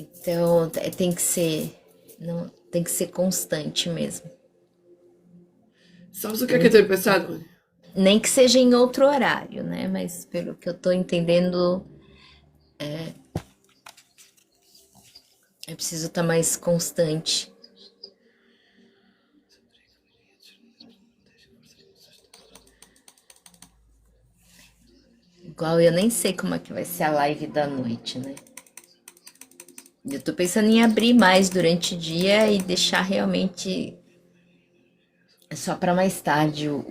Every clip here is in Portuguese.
Então, tem que ser, não, tem que ser constante mesmo. Sabes o que é que eu tenho pensado? Nem que seja em outro horário, né? Mas pelo que eu tô entendendo, eu preciso estar mais constante. Igual eu nem sei como é que vai ser a live da noite, né? Eu tô pensando em abrir mais durante o dia e deixar realmente só para mais tarde o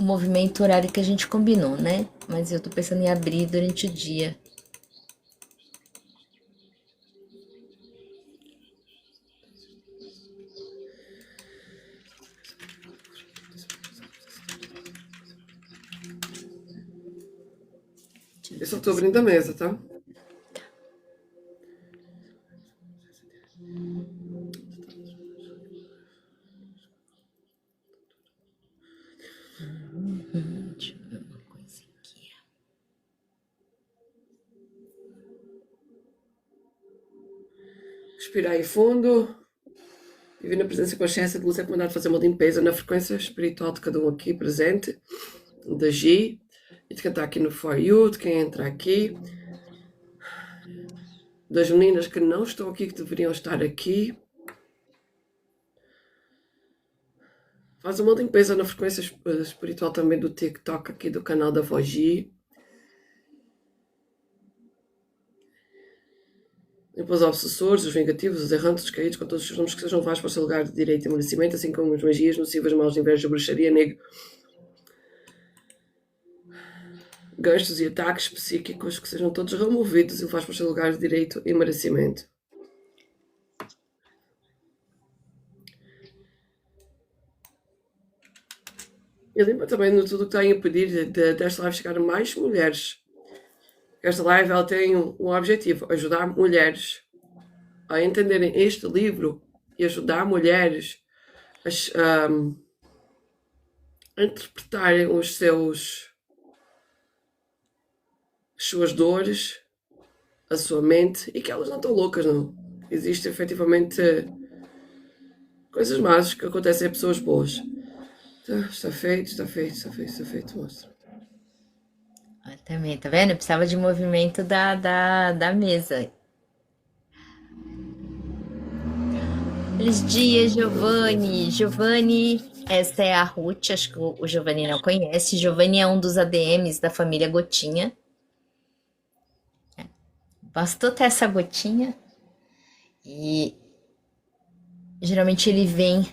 movimento horário que a gente combinou, né? Mas eu tô pensando em abrir durante o dia. Deixa eu Eu só ver estou se... abrindo a mesa, tá? Deixa eu ver uma coisa aqui. Respirar fundo. Viver na presença e consciência de luz é comandado fazer uma limpeza na frequência espiritual de cada um aqui presente, da Gi, e de quem está aqui no For You, de quem entra aqui, das meninas que não estão aqui, que deveriam estar aqui. Faz uma limpeza na frequência espiritual também do TikTok aqui do canal da Vogi. Limpa os obsessores, os vingativos, os errantes, os caídos, com todos os nomes que sejam levados para o seu lugar de direito e merecimento, assim como as magias nocivas, maus, inveja, bruxaria, negro, ganchos e ataques psíquicos que sejam todos removidos e levados para o seu lugar de direito e merecimento. E limpa também no tudo que está a impedir desta live chegar a mais mulheres. Esta live ela tem um objetivo, ajudar mulheres a entenderem este livro e ajudar mulheres a interpretarem as suas dores, a sua mente, e que elas não estão loucas, não. Existem efetivamente coisas más que acontecem a pessoas boas. Está feito, está feito, está feito, está feito, monstro. Também, tá vendo? Eu precisava de movimento da mesa. Feliz dia, Giovanni. Giovanni, esta é a Ruth, acho que o Giovanni não conhece. Giovanni é um dos ADMs da família Gotinha. Bastou ter essa gotinha e geralmente ele vem,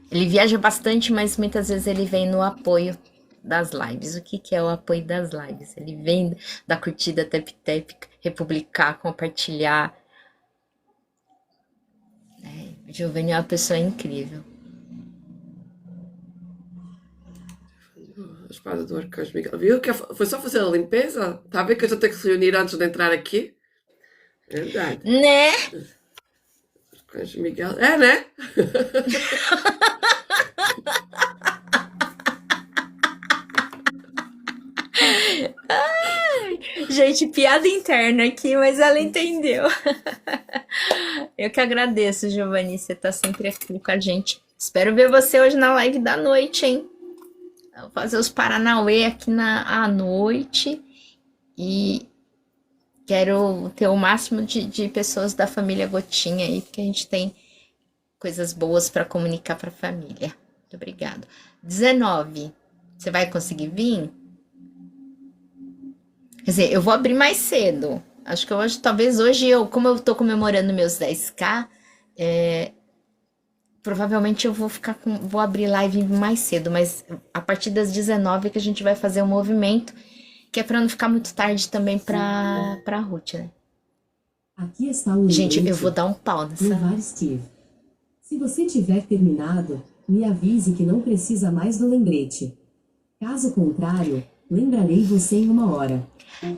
ele viaja bastante, mas muitas vezes ele vem no apoio das lives. O que que é o apoio das lives? Ele vem da curtida tap-tap, republicar, compartilhar. O Giovanni é uma pessoa incrível. A espada do Arcanjo Miguel. Viu que foi só fazer a limpeza? Está a ver que eu já tenho que se reunir antes de entrar aqui? É verdade. Né? Arcanjo Miguel. É, né? Gente, piada interna aqui, mas ela entendeu. Eu que agradeço, Giovanni, você tá sempre aqui com a gente. Espero ver você hoje na live da noite, hein? Vou fazer os Paranauê aqui à noite e quero ter o máximo de pessoas da família Gotinha aí, porque a gente tem coisas boas para comunicar para a família. Muito obrigado. 19. Você vai conseguir vir? Quer dizer, eu vou abrir mais cedo. Acho que hoje, talvez hoje como eu tô comemorando meus 10K, provavelmente eu vou abrir live mais cedo, mas a partir das 19 que a gente vai fazer o movimento, que é para não ficar muito tarde também para Ruth, né? Aqui está o Gente, eu lembrete vou dar um pau nessa. levar Steve. Se você tiver terminado, me avise que não precisa mais do lembrete. Caso contrário, lembrarei você em 1 hora.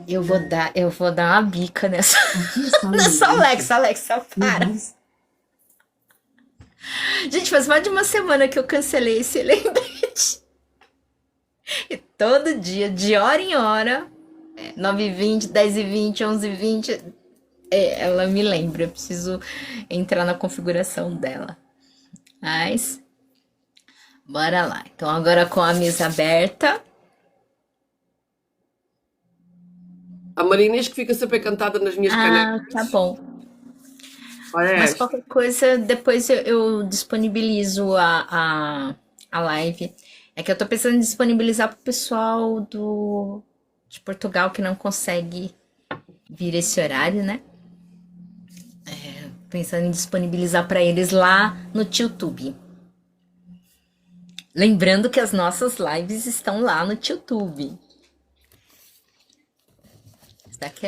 Eu vou dar uma bica nessa. Aqui está o Nessa lembrete Alexa, para. levar Gente, faz mais de uma semana que eu cancelei esse lembrete. E todo dia, de hora em hora, 9h20, 10h20, 11h20, Ela me lembra, eu preciso entrar na configuração dela. Mas, bora lá. Então, agora com a mesa aberta. A Marinês que fica sempre encantada nas minhas Ah, tá canecas. bom. Olha Mas esta. qualquer coisa, depois eu disponibilizo a live. É que eu tô pensando em disponibilizar pro pessoal de Portugal que não consegue vir esse horário, né? Pensando em disponibilizar para eles lá no YouTube. Lembrando que as nossas lives estão lá no YouTube. Isso daqui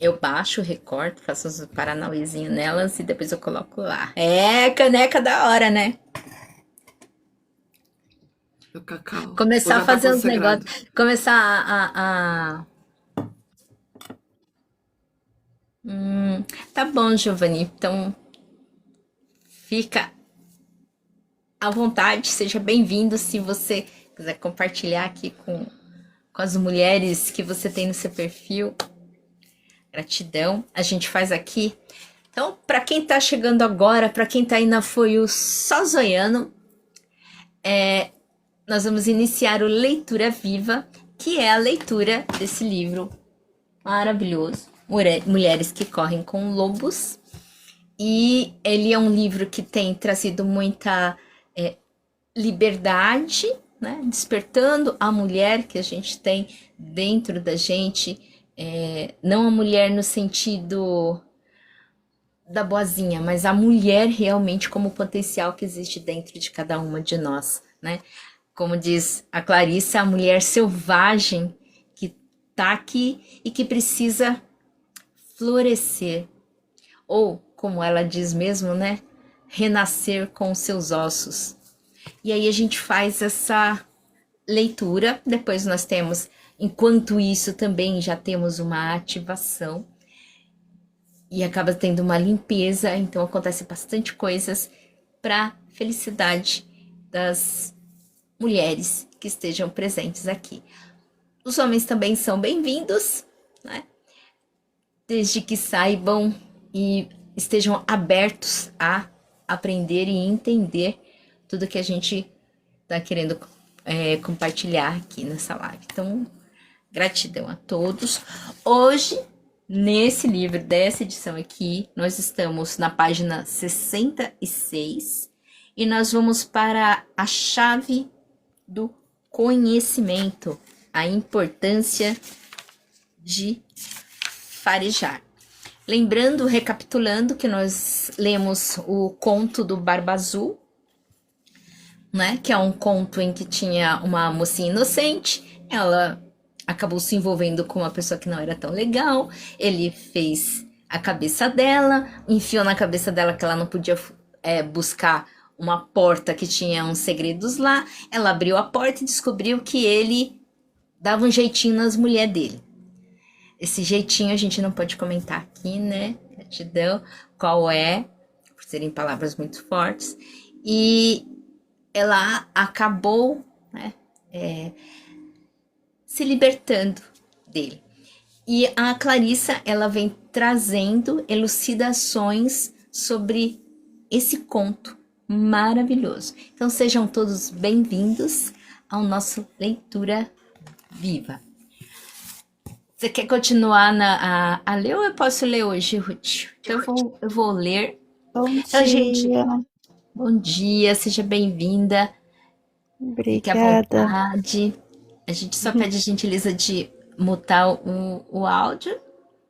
eu baixo, recorto, faço os paranauêzinhos nelas e depois eu coloco lá. É, caneca da hora, né? O cacau. Hoje Começar a já está fazer uns consagrado. negócios. Começar Tá bom, Giovanni. Então, fica à vontade, seja bem-vindo. Se você quiser compartilhar aqui com as mulheres que você tem no seu perfil, gratidão. A gente faz aqui. Então, para quem tá chegando agora, para quem tá aí na Foi o Só Zoiano, nós vamos iniciar o Leitura Viva, que é a leitura desse livro maravilhoso, Mulheres que Correm com Lobos. E ele é um livro que tem trazido muita liberdade, né? Despertando a mulher que a gente tem dentro da gente, não a mulher no sentido da boazinha, mas a mulher realmente como potencial que existe dentro de cada uma de nós, né? Como diz a Clarice, a mulher selvagem que tá aqui e que precisa florescer, ou como ela diz mesmo, né? Renascer com os seus ossos. E aí a gente faz essa leitura, depois nós temos, enquanto isso também já temos uma ativação e acaba tendo uma limpeza, então acontece bastante coisas para felicidade das mulheres que estejam presentes aqui. Os homens também são bem-vindos, né? Desde que saibam e estejam abertos a aprender e entender tudo que a gente está querendo compartilhar aqui nessa live. Então, gratidão a todos. Hoje, nesse livro, dessa edição aqui, nós estamos na página 66 e nós vamos para a chave do conhecimento, a importância de farejar. Lembrando, recapitulando, que nós lemos o conto do Barba Azul, né? Que é um conto em que tinha uma mocinha inocente, ela acabou se envolvendo com uma pessoa que não era tão legal, ele fez a cabeça dela, enfiou na cabeça dela que ela não podia buscar uma porta que tinha uns segredos lá, ela abriu a porta e descobriu que ele dava um jeitinho nas mulheres dele. Esse jeitinho a gente não pode comentar aqui, né? Gratidão. Qual é? Por serem palavras muito fortes. E ela acabou, né, se libertando dele. E a Clarissa, ela vem trazendo elucidações sobre esse conto maravilhoso. Então sejam todos bem-vindos ao nosso Leitura Viva. Você quer continuar a ler ou eu posso ler hoje, Ruth? Então eu vou ler. Bom Então, gente, dia, bom dia, seja bem-vinda. Fique à obrigada. vontade. A gente só pede a gentileza de mutar o áudio,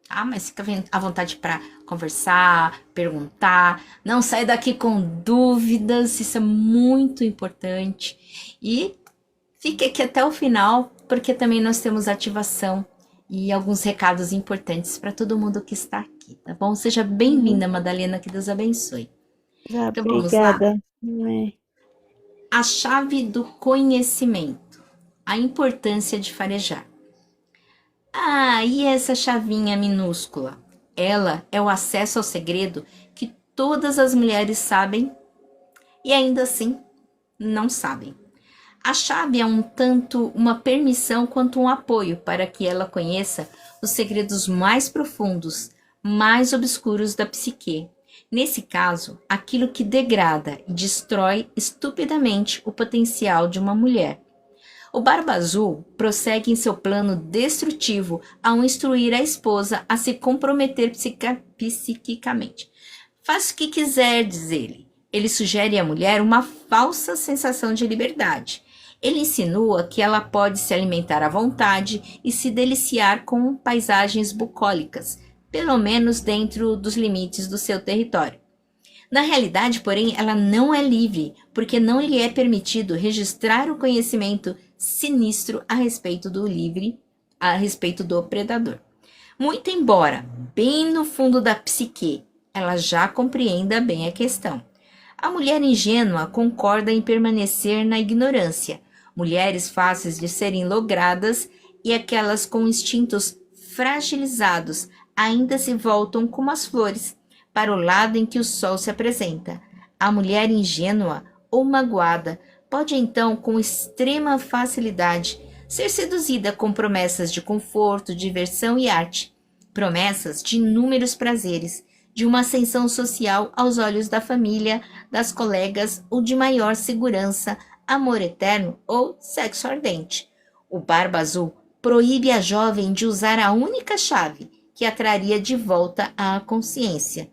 tá? Mas fica à vontade para conversar, perguntar. Não sai daqui com dúvidas, isso é muito importante. E fique aqui até o final, porque também nós temos ativação e alguns recados importantes para todo mundo que está aqui, tá bom? Seja bem-vinda, Madalena, que Deus abençoe. Então vamos lá. Obrigada. A chave do conhecimento. A importância de farejar. Ah, e essa chavinha minúscula? Ela é o acesso ao segredo que todas as mulheres sabem e ainda assim não sabem. A chave é um tanto uma permissão quanto um apoio para que ela conheça os segredos mais profundos, mais obscuros da psique. Nesse caso, aquilo que degrada e destrói estupidamente o potencial de uma mulher. O Barba Azul prossegue em seu plano destrutivo ao instruir a esposa a se comprometer psiquicamente. Faz o que quiser, diz ele. Ele sugere à mulher uma falsa sensação de liberdade. Ele insinua que ela pode se alimentar à vontade e se deliciar com paisagens bucólicas, pelo menos dentro dos limites do seu território. Na realidade, porém, ela não é livre, porque não lhe é permitido registrar o conhecimento sinistro a respeito do predador. Muito embora, bem no fundo da psique, ela já compreenda bem a questão. A mulher ingênua concorda em permanecer na ignorância. Mulheres fáceis de serem logradas e aquelas com instintos fragilizados ainda se voltam como as flores para o lado em que o sol se apresenta. A mulher ingênua ou magoada pode então, com extrema facilidade, ser seduzida com promessas de conforto, diversão e arte, promessas de inúmeros prazeres, de uma ascensão social aos olhos da família, das colegas ou de maior segurança, amor eterno ou sexo ardente. O Barba Azul proíbe a jovem de usar a única chave que a traria de volta à consciência.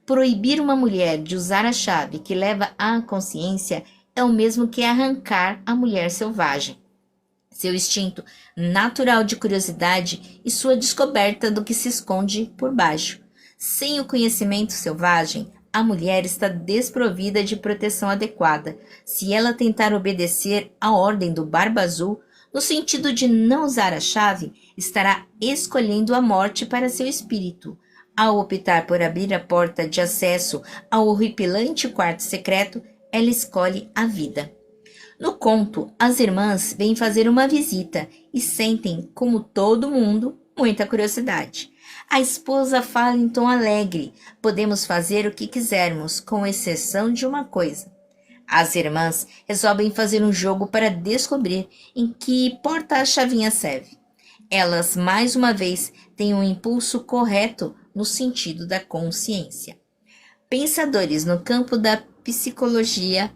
Proibir uma mulher de usar a chave que leva à consciência é o mesmo que arrancar a mulher selvagem. Seu instinto natural de curiosidade e sua descoberta do que se esconde por baixo. Sem o conhecimento selvagem, a mulher está desprovida de proteção adequada. Se ela tentar obedecer à ordem do Barba Azul, no sentido de não usar a chave, estará escolhendo a morte para seu espírito. Ao optar por abrir a porta de acesso ao horripilante quarto secreto, ela escolhe a vida. No conto, as irmãs vêm fazer uma visita e sentem, como todo mundo, muita curiosidade. A esposa fala em tom alegre: podemos fazer o que quisermos, com exceção de uma coisa. As irmãs resolvem fazer um jogo para descobrir em que porta a chavinha serve. Elas, mais uma vez, têm um impulso correto no sentido da consciência. Pensadores no campo da psicologia,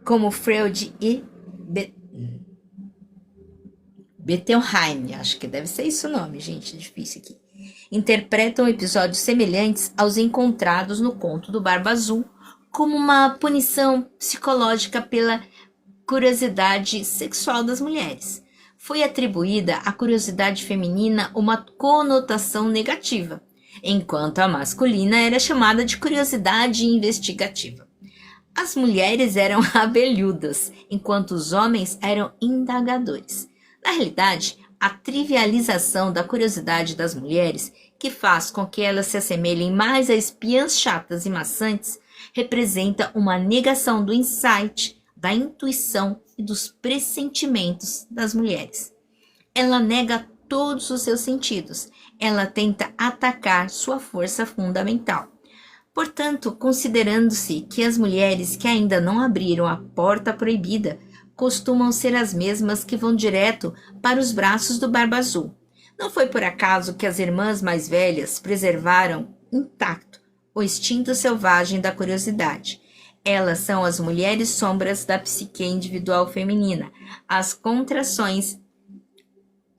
como Freud e Bettelheim, acho que deve ser isso o nome, gente, é difícil aqui, interpretam episódios semelhantes aos encontrados no conto do Barba Azul como uma punição psicológica pela curiosidade sexual das mulheres. Foi atribuída à curiosidade feminina uma conotação negativa, enquanto a masculina era chamada de curiosidade investigativa. As mulheres eram abelhudas, enquanto os homens eram indagadores. Na realidade, a trivialização da curiosidade das mulheres, que faz com que elas se assemelhem mais a espiãs chatas e maçantes, representa uma negação do insight, da intuição e dos pressentimentos das mulheres. Ela nega todos os seus sentidos. Ela tenta atacar sua força fundamental. Portanto, considerando-se que as mulheres que ainda não abriram a porta proibida costumam ser as mesmas que vão direto para os braços do Barba Azul. Não foi por acaso que as irmãs mais velhas preservaram intacto o instinto selvagem da curiosidade. Elas são as mulheres sombras da psique individual feminina, as contrações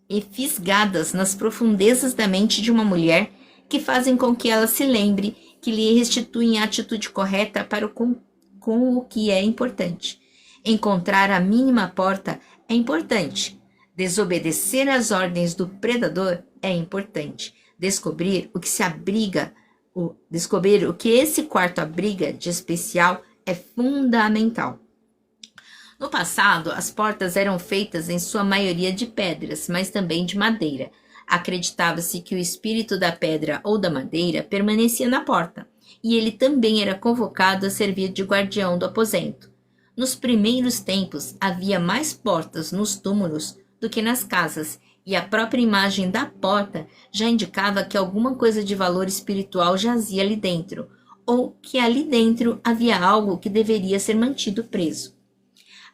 e fisgadas nas profundezas da mente de uma mulher que fazem com que ela se lembre que lhe restituem a atitude correta para com o que é importante. Encontrar a mínima porta é importante. Desobedecer às ordens do predador é importante. Descobrir o que esse quarto abriga de especial é fundamental. No passado, as portas eram feitas em sua maioria de pedras, mas também de madeira. Acreditava-se que o espírito da pedra ou da madeira permanecia na porta, e ele também era convocado a servir de guardião do aposento. Nos primeiros tempos, havia mais portas nos túmulos do que nas casas, e a própria imagem da porta já indicava que alguma coisa de valor espiritual jazia ali dentro, ou que ali dentro havia algo que deveria ser mantido preso.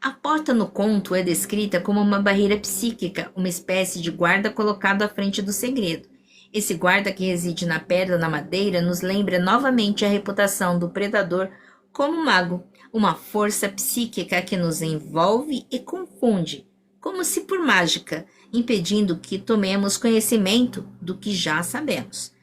A porta no conto é descrita como uma barreira psíquica, uma espécie de guarda colocado à frente do segredo. Esse guarda que reside na pedra ou na madeira nos lembra novamente a reputação do predador como mago, uma força psíquica que nos envolve e confunde, como se por mágica, impedindo que tomemos conhecimento do que já sabemos.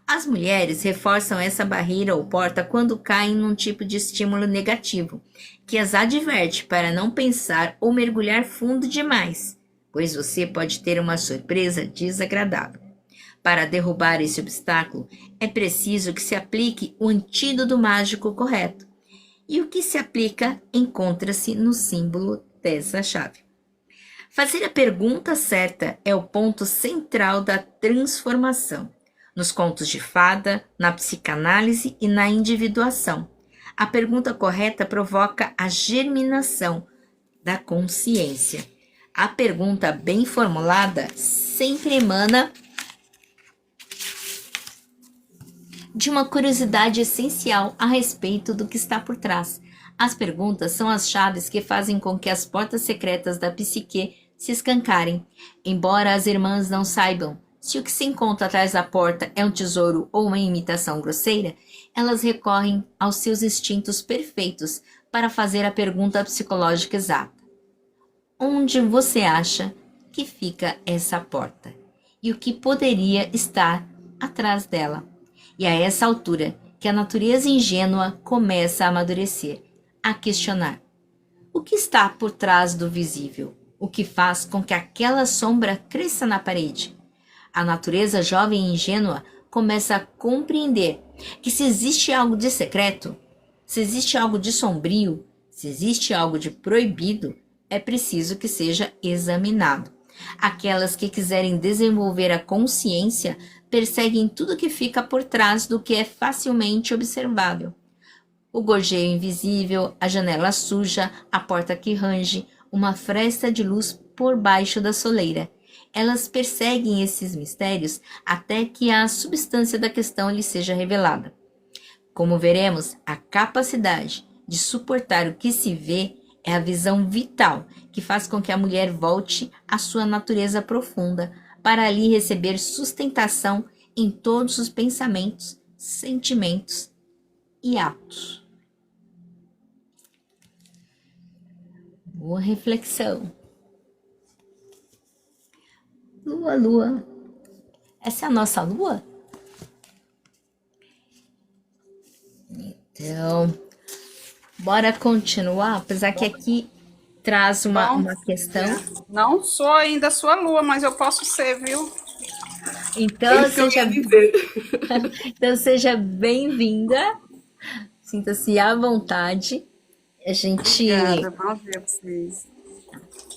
As mulheres reforçam essa barreira ou porta quando caem num tipo de estímulo negativo, que as adverte para não pensar ou mergulhar fundo demais, pois você pode ter uma surpresa desagradável. Para derrubar esse obstáculo, é preciso que se aplique o antídoto mágico correto. E o que se aplica encontra-se no símbolo dessa chave. Fazer a pergunta certa é o ponto central da transformação. Nos contos de fada, na psicanálise e na individuação. A pergunta correta provoca a germinação da consciência. A pergunta bem formulada sempre emana de uma curiosidade essencial a respeito do que está por trás. As perguntas são as chaves que fazem com que as portas secretas da psique se escancarem. Embora as irmãs não saibam se o que se encontra atrás da porta é um tesouro ou uma imitação grosseira, elas recorrem aos seus instintos perfeitos para fazer a pergunta psicológica exata. Onde você acha que fica essa porta? E o que poderia estar atrás dela? E a essa altura que a natureza ingênua começa a amadurecer, a questionar. O que está por trás do visível? O que faz com que aquela sombra cresça na parede? A natureza jovem e ingênua começa a compreender que se existe algo de secreto, se existe algo de sombrio, se existe algo de proibido, é preciso que seja examinado. Aquelas que quiserem desenvolver a consciência perseguem tudo que fica por trás do que é facilmente observável. O gorjeio invisível, a janela suja, a porta que range, uma fresta de luz por baixo da soleira. Elas perseguem esses mistérios até que a substância da questão lhes seja revelada. Como veremos, a capacidade de suportar o que se vê é a visão vital que faz com que a mulher volte à sua natureza profunda, para ali receber sustentação em todos os pensamentos, sentimentos e atos. Boa reflexão. Lua, lua. Essa é a nossa lua? Então, bora continuar, apesar que aqui traz uma questão. Não sou ainda sua lua, mas eu posso ser, viu? Então, Isso que eu ia dizer. então seja bem-vinda. Sinta-se à vontade. Obrigada, bom dia pra vocês.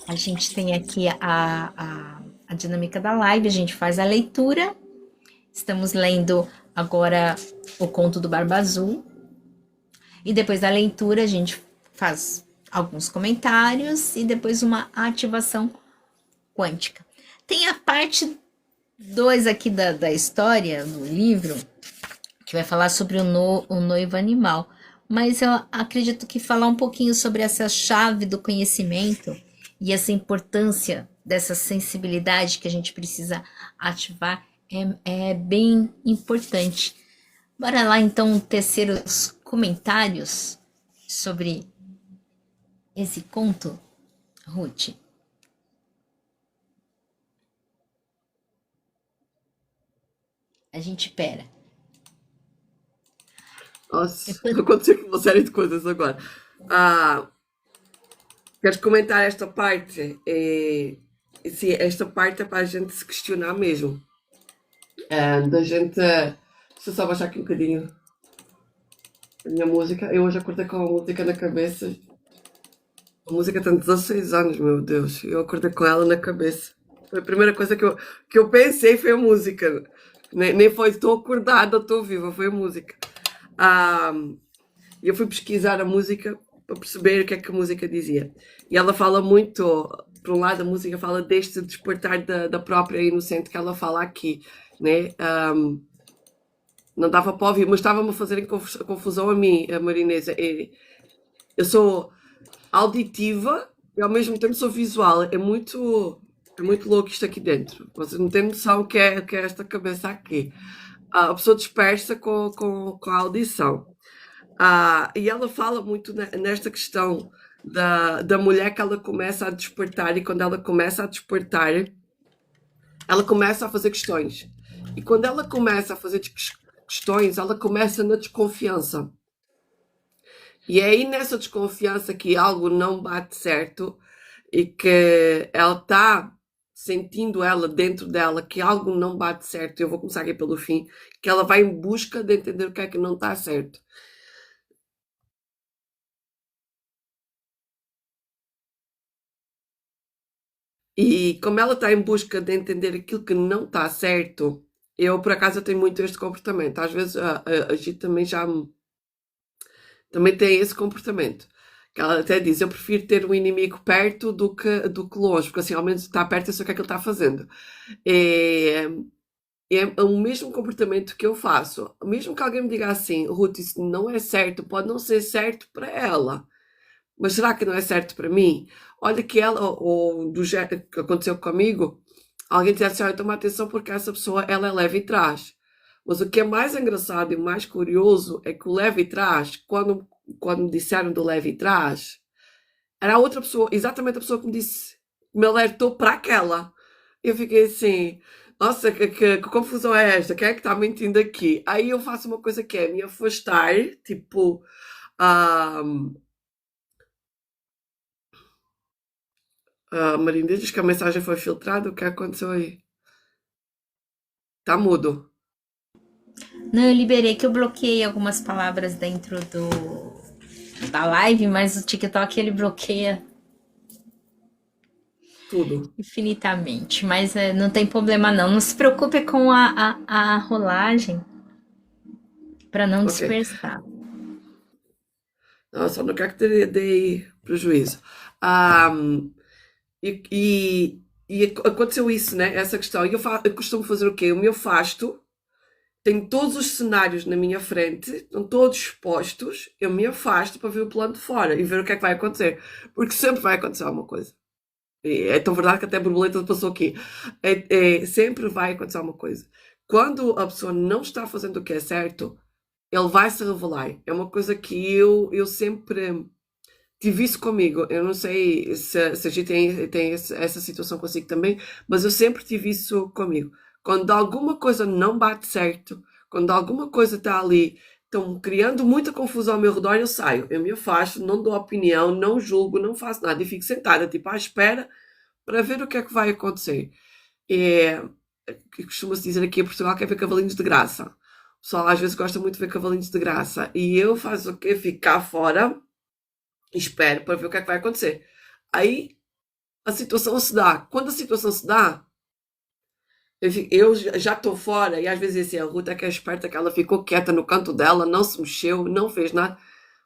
A gente tem aqui a dinâmica da live, a gente faz a leitura. Estamos lendo agora o conto do Barba Azul. E depois da leitura, a gente faz alguns comentários e depois uma ativação quântica. Tem a parte 2 aqui da história, do livro, que vai falar sobre o noivo animal. Mas eu acredito que falar um pouquinho sobre essa chave do conhecimento e essa importância dessa sensibilidade que a gente precisa ativar é bem importante. Bora lá então tecer os comentários sobre esse conto, Ruth. A gente pera. Nossa, aconteceu com uma série de coisas agora. Queres comentar esta parte? Sim, esta parte é para a gente se questionar mesmo. Da gente. Deixa eu só baixar aqui um bocadinho a minha música. Eu hoje acordei com a música na cabeça. A música tem 16 anos, meu Deus. Eu acordei com ela na cabeça. Foi a primeira coisa que eu pensei foi a música. Nem foi estou acordada, estou viva, foi a música. Eu fui pesquisar a música para perceber o que é que a música dizia. E ela fala muito, por um lado, a música fala deste despertar da própria inocente que ela fala aqui, né? Não dava para ouvir, mas estava-me a fazer confusão a mim, a Marinesa. Eu sou auditiva, e ao mesmo tempo sou visual. É muito louco isto aqui dentro. Vocês não têm noção o que é esta cabeça aqui. A pessoa dispersa com a audição. E ela fala muito nesta questão da mulher que ela começa a despertar, e quando ela começa a despertar, ela começa a fazer questões. E quando ela começa a fazer questões, ela começa na desconfiança. E é aí nessa desconfiança que algo não bate certo e que ela está sentindo ela dentro dela que algo não bate certo. Eu vou começar aqui pelo fim, que ela vai em busca de entender o que é que não está certo. E como ela está em busca de entender aquilo que não está certo, eu por acaso eu tenho muito este comportamento. Às vezes a Gita também tem esse comportamento. Que ela até diz, eu prefiro ter um inimigo perto do que longe, porque assim ao menos está perto e eu sei o que é que ele está fazendo. É, é o mesmo comportamento que eu faço. Mesmo que alguém me diga assim, Ruth, isso não é certo, pode não ser certo para ela. Mas será que não é certo para mim? Olha que ela, ou do jeito que aconteceu comigo, alguém disse assim, olha, toma atenção porque essa pessoa, ela é leve e traz. Mas o que é mais engraçado e mais curioso é que o leve e traz, quando me disseram do leve e traz, era a outra pessoa, exatamente a pessoa que me disse, me alertou para aquela. Eu fiquei assim, nossa, que confusão é esta? Quem é que está mentindo aqui? Aí eu faço uma coisa que é me afastar, tipo, ah, Marinda diz que a mensagem foi filtrada. O que aconteceu aí? Tá mudo. Não, eu liberei que eu bloqueei algumas palavras dentro da live, mas o TikTok ele bloqueia Tudo. infinitamente. Mas não tem problema não. Não se preocupe com a rolagem para não Ok. dispersar. Não, só não quero que te dê prejuízo. Ah, e aconteceu isso, né? Essa questão. E eu costumo fazer o quê? Eu me afasto, tenho todos os cenários na minha frente, estão todos expostos, eu me afasto para ver o plano de fora e ver o que é que vai acontecer. Porque sempre vai acontecer alguma coisa. É tão verdade que até a borboleta passou aqui. Sempre vai acontecer alguma coisa. Quando a pessoa não está fazendo o que é certo, ele vai se revelar. É uma coisa que eu sempre tive isso comigo. Eu não sei se a gente tem essa situação consigo também, mas eu sempre tive isso comigo. Quando alguma coisa não bate certo, quando alguma coisa está ali, estão criando muita confusão ao meu redor, eu saio. Eu me afasto, não dou opinião, não julgo, não faço nada e fico sentada, tipo, à espera para ver o que é que vai acontecer. É, que costuma-se dizer aqui em Portugal que é ver cavalinhos de graça. O pessoal às vezes gosta muito de ver cavalinhos de graça. E eu faço o quê? Fico cá fora e espero para ver o que é que vai acontecer. Aí a situação se dá. Quando a situação se dá, eu já estou fora e às vezes assim, a Ruth é que é esperta, que ela ficou quieta no canto dela, não se mexeu, não fez nada.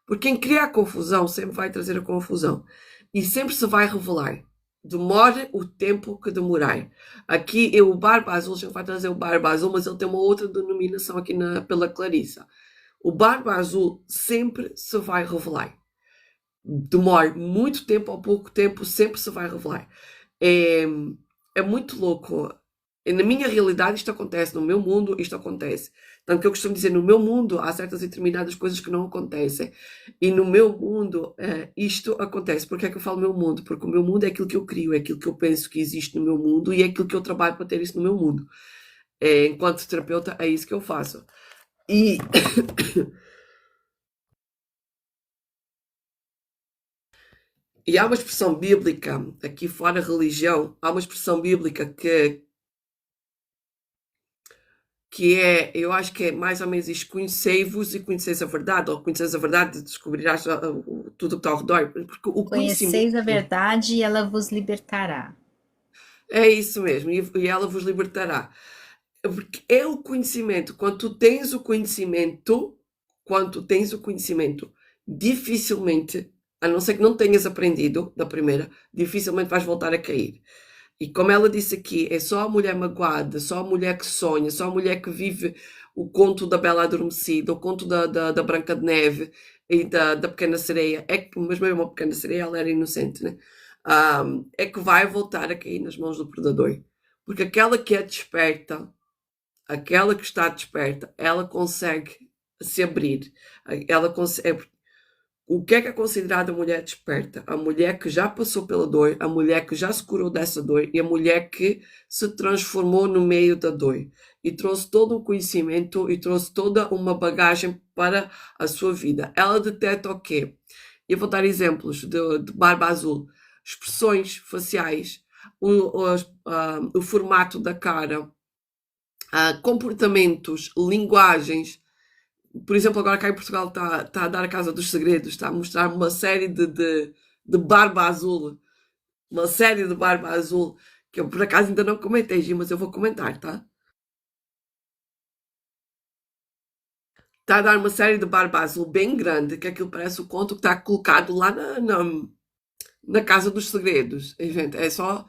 Porque quem cria a confusão sempre vai trazer a confusão. E sempre se vai revelar. Demore o tempo que demorar. Aqui o Barba Azul já vai trazer o Barba Azul, mas ele tem uma outra denominação aqui pela Clarissa. O Barba Azul sempre se vai revelar. Demore muito tempo ou pouco tempo, sempre se vai revelar. É muito louco. Na minha realidade isto acontece, no meu mundo isto acontece. Tanto que eu costumo dizer, no meu mundo há certas e determinadas coisas que não acontecem. E no meu mundo isto acontece. Porquê é que eu falo meu mundo? Porque o meu mundo é aquilo que eu crio, é aquilo que eu penso que existe no meu mundo e é aquilo que eu trabalho para ter isso no meu mundo. Enquanto terapeuta é isso que eu faço. E e há uma expressão bíblica, aqui fora religião, há uma expressão bíblica que eu acho que é mais ou menos isto: conhecei-vos e conheceis a verdade, ou conheceis a verdade, descobrirás tudo o que está ao redor. Porque o conhecimento Conheceis a verdade e ela vos libertará. é isso mesmo, e ela vos libertará. Porque é o conhecimento. Quando tu tens o conhecimento, dificilmente, a não ser que não tenhas aprendido da primeira, dificilmente vais voltar a cair. E como ela disse aqui, é só a mulher magoada, só a mulher que sonha, só a mulher que vive o conto da Bela Adormecida, o conto da Branca de Neve e da Pequena Sereia. Mas mesmo a Pequena Sereia, ela era inocente, né? é que vai voltar a cair nas mãos do predador. Porque aquela que é desperta, aquela que está desperta, ela consegue se abrir. Ela consegue. O que é considerada a mulher desperta? A mulher que já passou pela dor, a mulher que já se curou dessa dor e a mulher que se transformou no meio da dor e trouxe todo um conhecimento e trouxe toda uma bagagem para a sua vida. Ela detecta o quê? Eu vou dar exemplos de barba azul, expressões faciais, o formato da cara, comportamentos, linguagens. Por exemplo, agora cá em Portugal está a dar a Casa dos Segredos, está a mostrar uma série de barba azul. Uma série de barba azul, que eu por acaso ainda não comentei, Gi, mas eu vou comentar, tá? Está a dar uma série de barba azul bem grande, que aquilo parece o conto que está colocado lá na Casa dos Segredos. E, gente, é só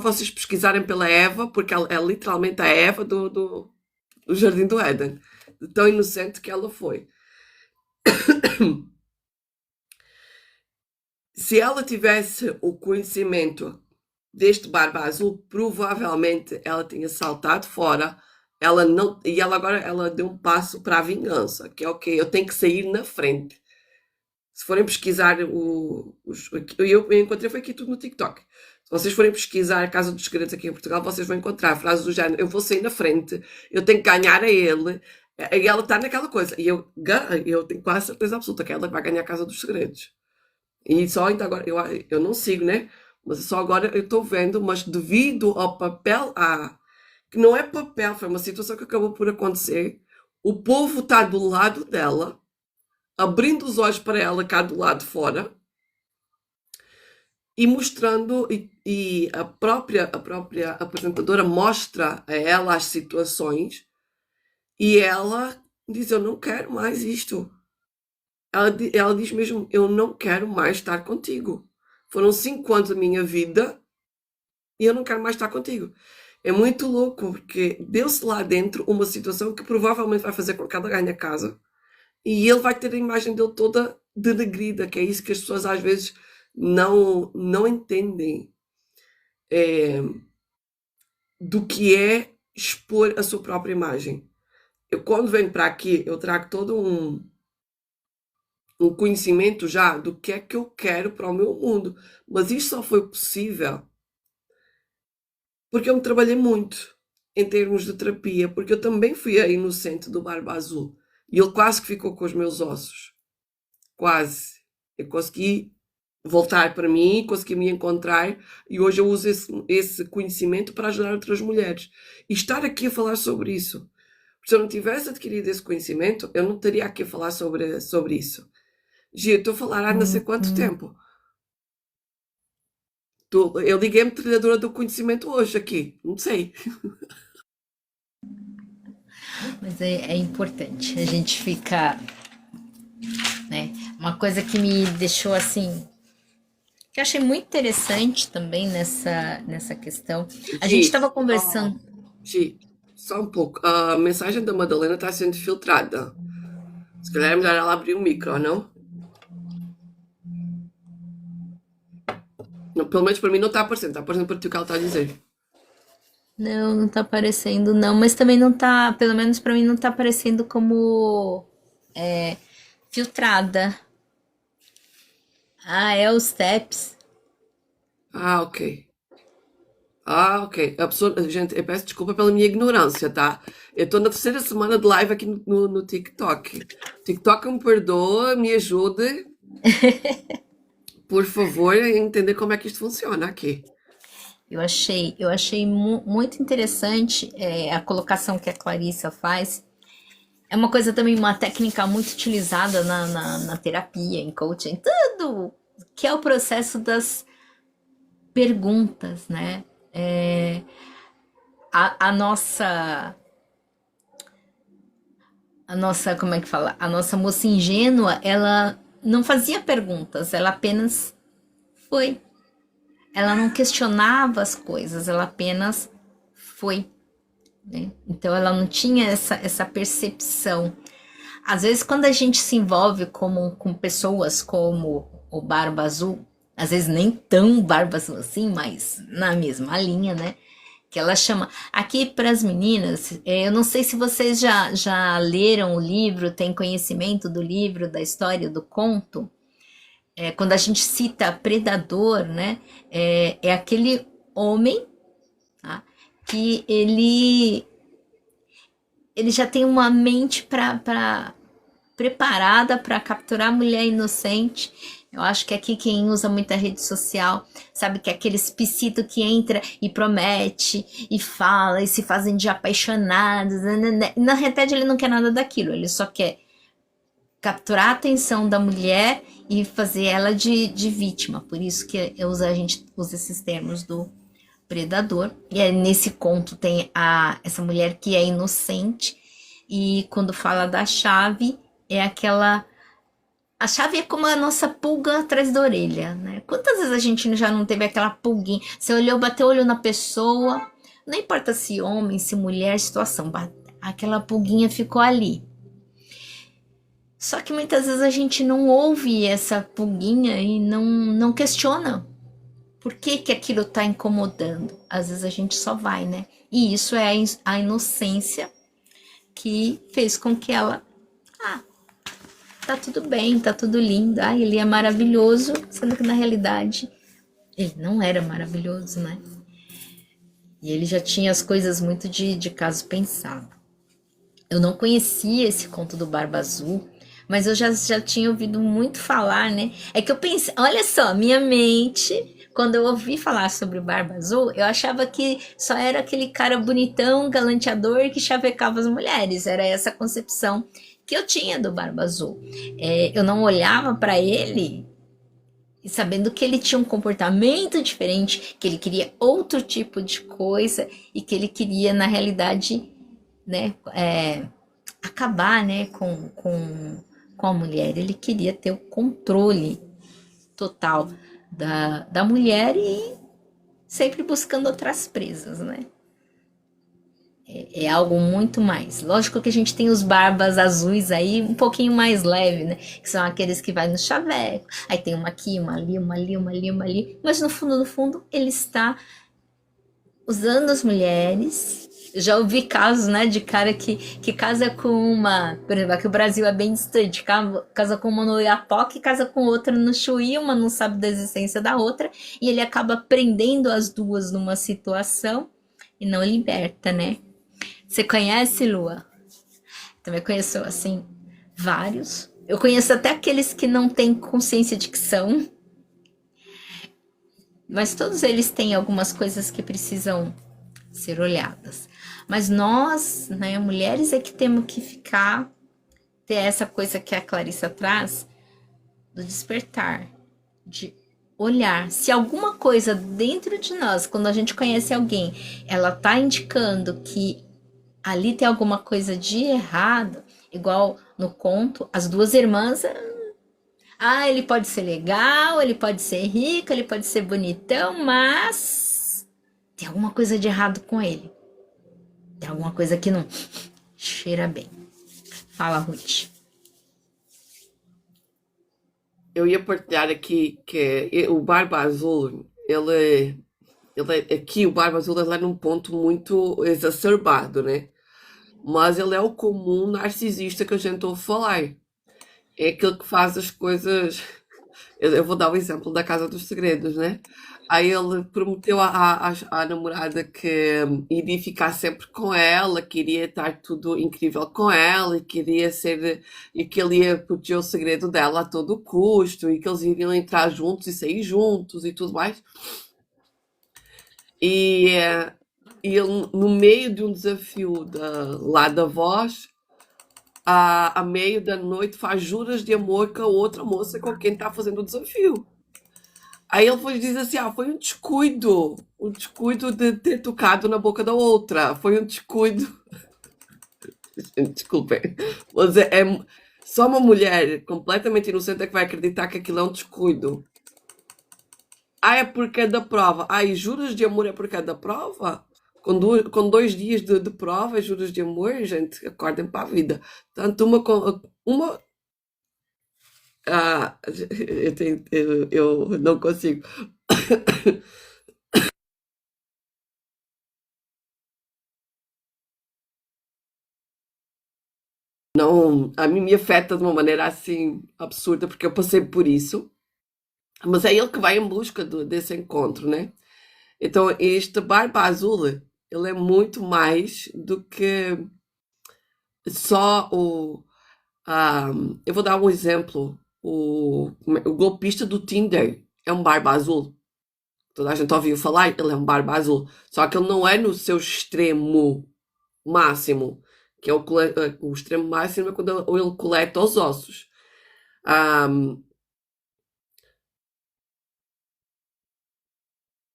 vocês pesquisarem pela Eva, porque ela é literalmente a Eva do Jardim do Éden. De tão inocente que ela foi. Se ela tivesse o conhecimento deste barba azul, provavelmente ela tinha saltado fora. Ela não, e ela agora ela deu um passo para a vingança, que é o quê? Eu tenho que sair na frente. Se forem pesquisar eu encontrei foi aqui tudo no TikTok. Se vocês forem pesquisar a Casa dos Segredos aqui em Portugal, vocês vão encontrar frases do género: eu vou sair na frente, eu tenho que ganhar a ele. E ela está naquela coisa. E eu tenho quase certeza absoluta que ela vai ganhar a Casa dos Segredos. E só ainda agora, eu não sigo, né? Mas só agora eu estou vendo, mas devido ao papel, que não é papel, foi uma situação que acabou por acontecer, o povo está do lado dela, abrindo os olhos para ela cá do lado de fora, e mostrando, e a própria apresentadora mostra a ela as situações, e ela diz: eu não quero mais isto. Ela diz mesmo: eu não quero mais estar contigo. Foram 5 anos da minha vida e eu não quero mais estar contigo. É muito louco, porque deu-se lá dentro uma situação que provavelmente vai fazer com que ela ganhe a casa e ele vai ter a imagem dele toda denegrida, que é isso que as pessoas às vezes não entendem, do que é expor a sua própria imagem. Eu, quando venho para aqui, eu trago todo um conhecimento já do que é que eu quero para o meu mundo. Mas isto só foi possível porque eu me trabalhei muito em termos de terapia, porque eu também fui a inocente do Barba Azul. E ele quase que ficou com os meus ossos. Quase. Eu consegui voltar para mim, consegui me encontrar, e hoje eu uso esse conhecimento para ajudar outras mulheres. E estar aqui a falar sobre isso. Se eu não tivesse adquirido esse conhecimento, eu não estaria aqui a falar sobre isso. Gia, estou a falar há não sei quanto tempo. Eu liguei-me trilhadora do conhecimento hoje aqui. Não sei. Mas é importante a gente ficar, né? Uma coisa que me deixou assim, que eu achei muito interessante também nessa questão. A gente estava conversando. Gi, só um pouco. A mensagem da Madalena está sendo filtrada. Se calhar é melhor ela abrir o micro, não? Não, pelo menos para mim não está aparecendo. Está aparecendo para ti o que ela está a dizer. Não tá aparecendo, não. Mas também não tá, pelo menos pra mim, não tá aparecendo como filtrada. Ah, é os taps. Ok. Ok. A pessoa, gente, eu peço desculpa pela minha ignorância, tá? Eu estou na 3ª semana de live aqui no TikTok. TikTok me perdoa, me ajude. Por favor, a entender como é que isto funciona aqui. Eu achei muito interessante a colocação que a Clarissa faz. É uma coisa também, uma técnica muito utilizada na terapia, em coaching, tudo, que é o processo das perguntas, né? A nossa, como é que fala? A nossa moça ingênua, ela não fazia perguntas, ela apenas foi. Ela não questionava as coisas, ela apenas foi, né? Então ela não tinha essa percepção. Às vezes, quando a gente se envolve com pessoas como o Barba Azul, às vezes nem tão Barba Azul assim, mas na mesma linha, né? Que ela chama. Aqui para as meninas, eu não sei se vocês já leram o livro, têm conhecimento do livro, da história do conto. Quando a gente cita predador, né? É aquele homem, tá? Que ele já tem uma mente preparada para capturar a mulher inocente. Eu acho que aqui quem usa muita rede social sabe que é aqueles psito que entra e promete e fala e se fazem de apaixonados. Né? Na realidade ele não quer nada daquilo, ele só quer capturar a atenção da mulher e fazer ela de vítima. Por isso que a gente usa esses termos do predador. E nesse conto tem essa mulher que é inocente. E quando fala da chave, é aquela... A chave é como a nossa pulga atrás da orelha, né? Quantas vezes a gente já não teve aquela pulguinha? Você olhou, bateu o olho na pessoa, não importa se homem, se mulher, situação, aquela pulguinha ficou ali. Só que muitas vezes a gente não ouve essa pulguinha e não questiona por que aquilo tá incomodando. Às vezes a gente só vai, né? E isso é a inocência que fez com que ela... tá tudo bem, tá tudo lindo. Ele é maravilhoso, sendo que na realidade ele não era maravilhoso, né? E ele já tinha as coisas muito de caso pensado. Eu não conhecia esse conto do Barba Azul, mas eu já tinha ouvido muito falar, né? É que eu pensei, olha só, minha mente, quando eu ouvi falar sobre o Barba Azul, eu achava que só era aquele cara bonitão, galanteador que chavecava as mulheres. Era essa a concepção que eu tinha do Barba Azul. Eu não olhava para ele e sabendo que ele tinha um comportamento diferente, que ele queria outro tipo de coisa e que ele queria, na realidade, né, acabar, né, com a mulher. Ele queria ter o controle total da mulher e sempre buscando outras presas, né? É algo muito mais. Lógico que a gente tem os barbas azuis aí um pouquinho mais leve, né? Que são aqueles que vai no chaveco. Aí tem uma aqui, uma ali, uma ali, uma ali, uma ali. Mas no fundo, ele está usando as mulheres. Eu já ouvi casos, né, de cara que casa com uma... Por exemplo, aqui o Brasil é bem distante. Casa com uma no Iapoque, casa com outra no Chuí. Uma não sabe da existência da outra. E ele acaba prendendo as duas numa situação e não liberta, né? Você conhece, Lua? Também conheço, assim, vários. Eu conheço até aqueles que não têm consciência de que são. Mas todos eles têm algumas coisas que precisam ser olhadas. Mas nós, né, mulheres, é que temos que ter essa coisa que a Clarissa traz, do despertar, de olhar. Se alguma coisa dentro de nós, quando a gente conhece alguém, ela tá indicando que ali tem alguma coisa de errado, igual no conto, as duas irmãs. Ele pode ser legal, ele pode ser rico, ele pode ser bonitão, mas tem alguma coisa de errado com ele. Tem alguma coisa que não cheira bem. Fala, Ruth. Eu ia partilhar aqui que o Barba Azul, aqui o Barba Azul ele é num ponto muito exacerbado, né? Mas ele é o comum narcisista que a gente ouve falar. É aquele que faz as coisas. Eu vou dar o exemplo da Casa dos Segredos, né? Aí ele prometeu à namorada que iria ficar sempre com ela, que iria estar tudo incrível com ela, e que ele ia proteger o segredo dela a todo custo, e que eles iriam entrar juntos e sair juntos e tudo mais. E ele, no meio de um desafio lá da voz, a meio da noite faz juras de amor com a outra moça com quem está fazendo o desafio. Aí ele foi dizer assim, foi um descuido de ter tocado na boca da outra, foi um descuido. Desculpem, mas só uma mulher completamente inocente é que vai acreditar que aquilo é um descuido. É porque é da prova. E juras de amor é porque é da prova? Com 2 dias de prova, juras de amor, gente, acordem para a vida. Tanto uma Ah, eu não consigo. Não, a mim me afeta de uma maneira assim absurda, porque eu passei por isso. Mas é ele que vai em busca desse encontro, né? Então, este Barba Azul, ele é muito mais do que só o. ah, eu vou dar um exemplo. O golpista do Tinder é um Barba Azul. Toda a gente ouviu falar, ele é um Barba Azul. Só que ele não é no seu extremo máximo, que é o extremo máximo é quando ele coleta os ossos. Ah,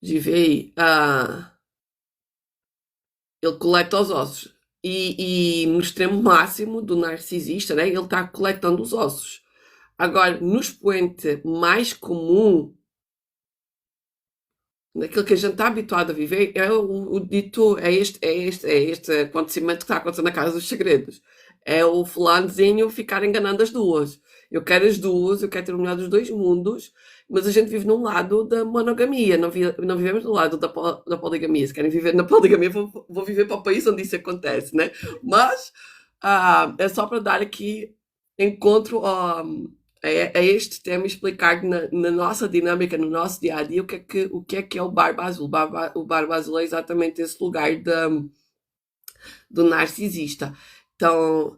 GVI, ele coleta os ossos. E no extremo máximo do narcisista, né, ele está coletando os ossos. Agora, no expoente mais comum, naquilo que a gente está habituado a viver, é o dito, é este acontecimento que está acontecendo na Casa dos Segredos. É o fulanozinho ficar enganando as duas. Eu quero as duas, eu quero ter o melhor dos dois mundos, mas a gente vive num lado da monogamia, não vivemos do lado da poligamia. Se querem viver na poligamia, vou viver para o país onde isso acontece, né? Mas é só para dar aqui encontro a este tema e explicar na nossa dinâmica, no nosso dia a dia, o que é o Barba Azul. O Barba Azul é exatamente esse lugar do narcisista. Então,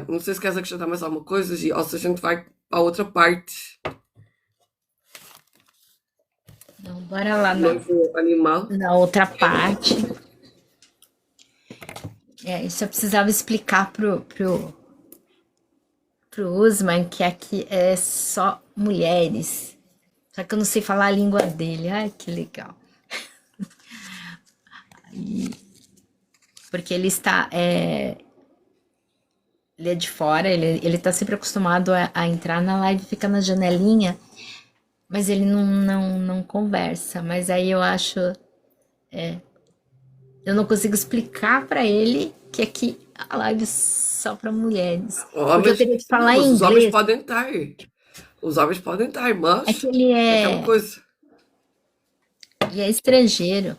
não sei se queres acrescentar mais alguma coisa, Gi, ou se a gente vai para a outra parte, Então, bora lá novo animal. na outra parte. Isso eu precisava explicar pro Usman que aqui é só mulheres. Só que eu não sei falar a língua dele. Ai, que legal. Porque ele está. Ele é de fora, ele tá sempre acostumado a entrar na live, fica na janelinha, mas ele não conversa. Mas aí eu acho. Eu não consigo explicar pra ele que aqui a live é só pra mulheres. Porque eu Homens, teria que não, falar mas em os homens inglês. podem estar. Os homens podem estar, É mas que ele é aquela é, coisa. ele é estrangeiro.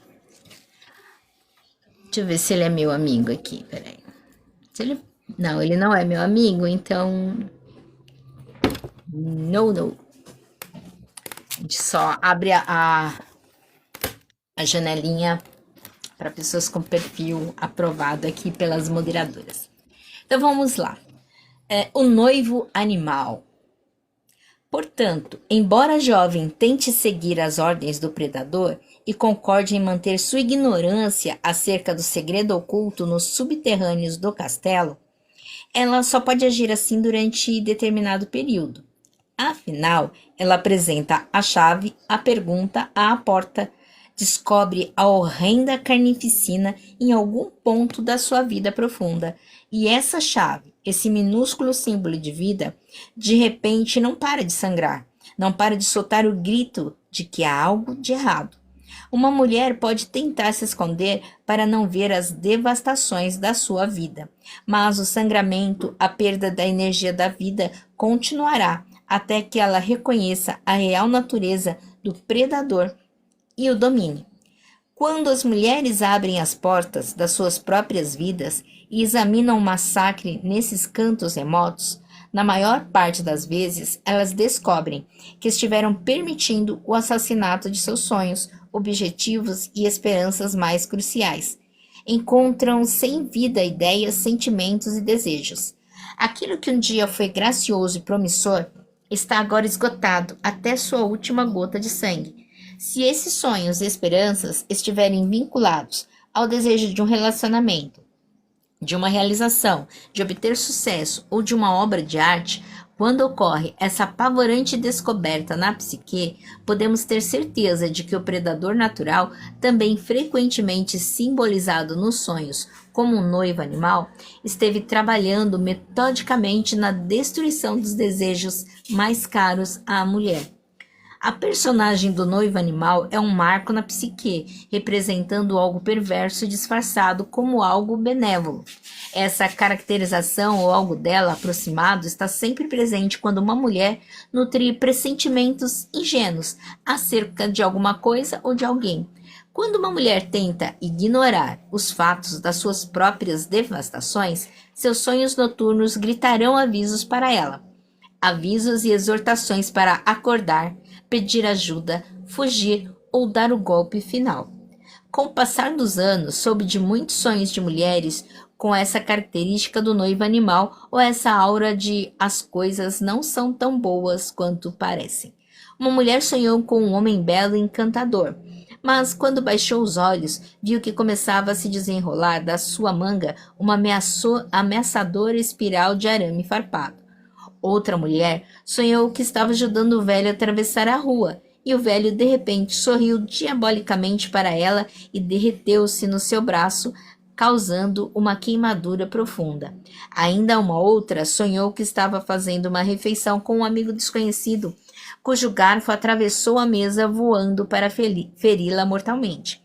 Deixa eu ver se ele é meu amigo aqui, peraí. Se ele... Não, ele não é meu amigo, então. Não. A gente só abre a janelinha para pessoas com perfil aprovado aqui pelas moderadoras. Então vamos lá. O noivo animal. Portanto, embora jovem tente seguir as ordens do predador e concorde em manter sua ignorância acerca do segredo oculto nos subterrâneos do castelo, ela só pode agir assim durante determinado período. Afinal, ela apresenta a chave, a pergunta, a porta, descobre a horrenda carnificina em algum ponto da sua vida profunda. E essa chave, esse minúsculo símbolo de vida, de repente não para de sangrar, não para de soltar o grito de que há algo de errado. Uma mulher pode tentar se esconder para não ver as devastações da sua vida, mas o sangramento, a perda da energia da vida continuará até que ela reconheça a real natureza do predador e o domine. Quando as mulheres abrem as portas das suas próprias vidas e examinam o massacre nesses cantos remotos, na maior parte das vezes elas descobrem que estiveram permitindo o assassinato de seus sonhos, objetivos e esperanças mais cruciais. Encontram sem vida ideias, sentimentos e desejos. Aquilo que um dia foi gracioso e promissor está agora esgotado até sua última gota de sangue. Se esses sonhos e esperanças estiverem vinculados ao desejo de um relacionamento, de uma realização, de obter sucesso ou de uma obra de arte, quando ocorre essa apavorante descoberta na psique, podemos ter certeza de que o predador natural, também frequentemente simbolizado nos sonhos como um noivo animal, esteve trabalhando metodicamente na destruição dos desejos mais caros à mulher. A personagem do noivo animal é um marco na psique, representando algo perverso disfarçado como algo benévolo. Essa caracterização ou algo dela aproximado está sempre presente quando uma mulher nutre pressentimentos ingênuos acerca de alguma coisa ou de alguém. Quando uma mulher tenta ignorar os fatos das suas próprias devastações, seus sonhos noturnos gritarão avisos para ela. Avisos e exortações para acordar, pedir ajuda, fugir ou dar o golpe final. Com o passar dos anos, soube de muitos sonhos de mulheres com essa característica do noivo animal ou essa aura de as coisas não são tão boas quanto parecem. Uma mulher sonhou com um homem belo e encantador, mas quando baixou os olhos, viu que começava a se desenrolar da sua manga uma ameaçadora espiral de arame farpado. Outra mulher sonhou que estava ajudando o velho a atravessar a rua, e o velho de repente sorriu diabolicamente para ela e derreteu-se no seu braço, causando uma queimadura profunda. Ainda uma outra sonhou que estava fazendo uma refeição com um amigo desconhecido, cujo garfo atravessou a mesa voando para feri-la mortalmente.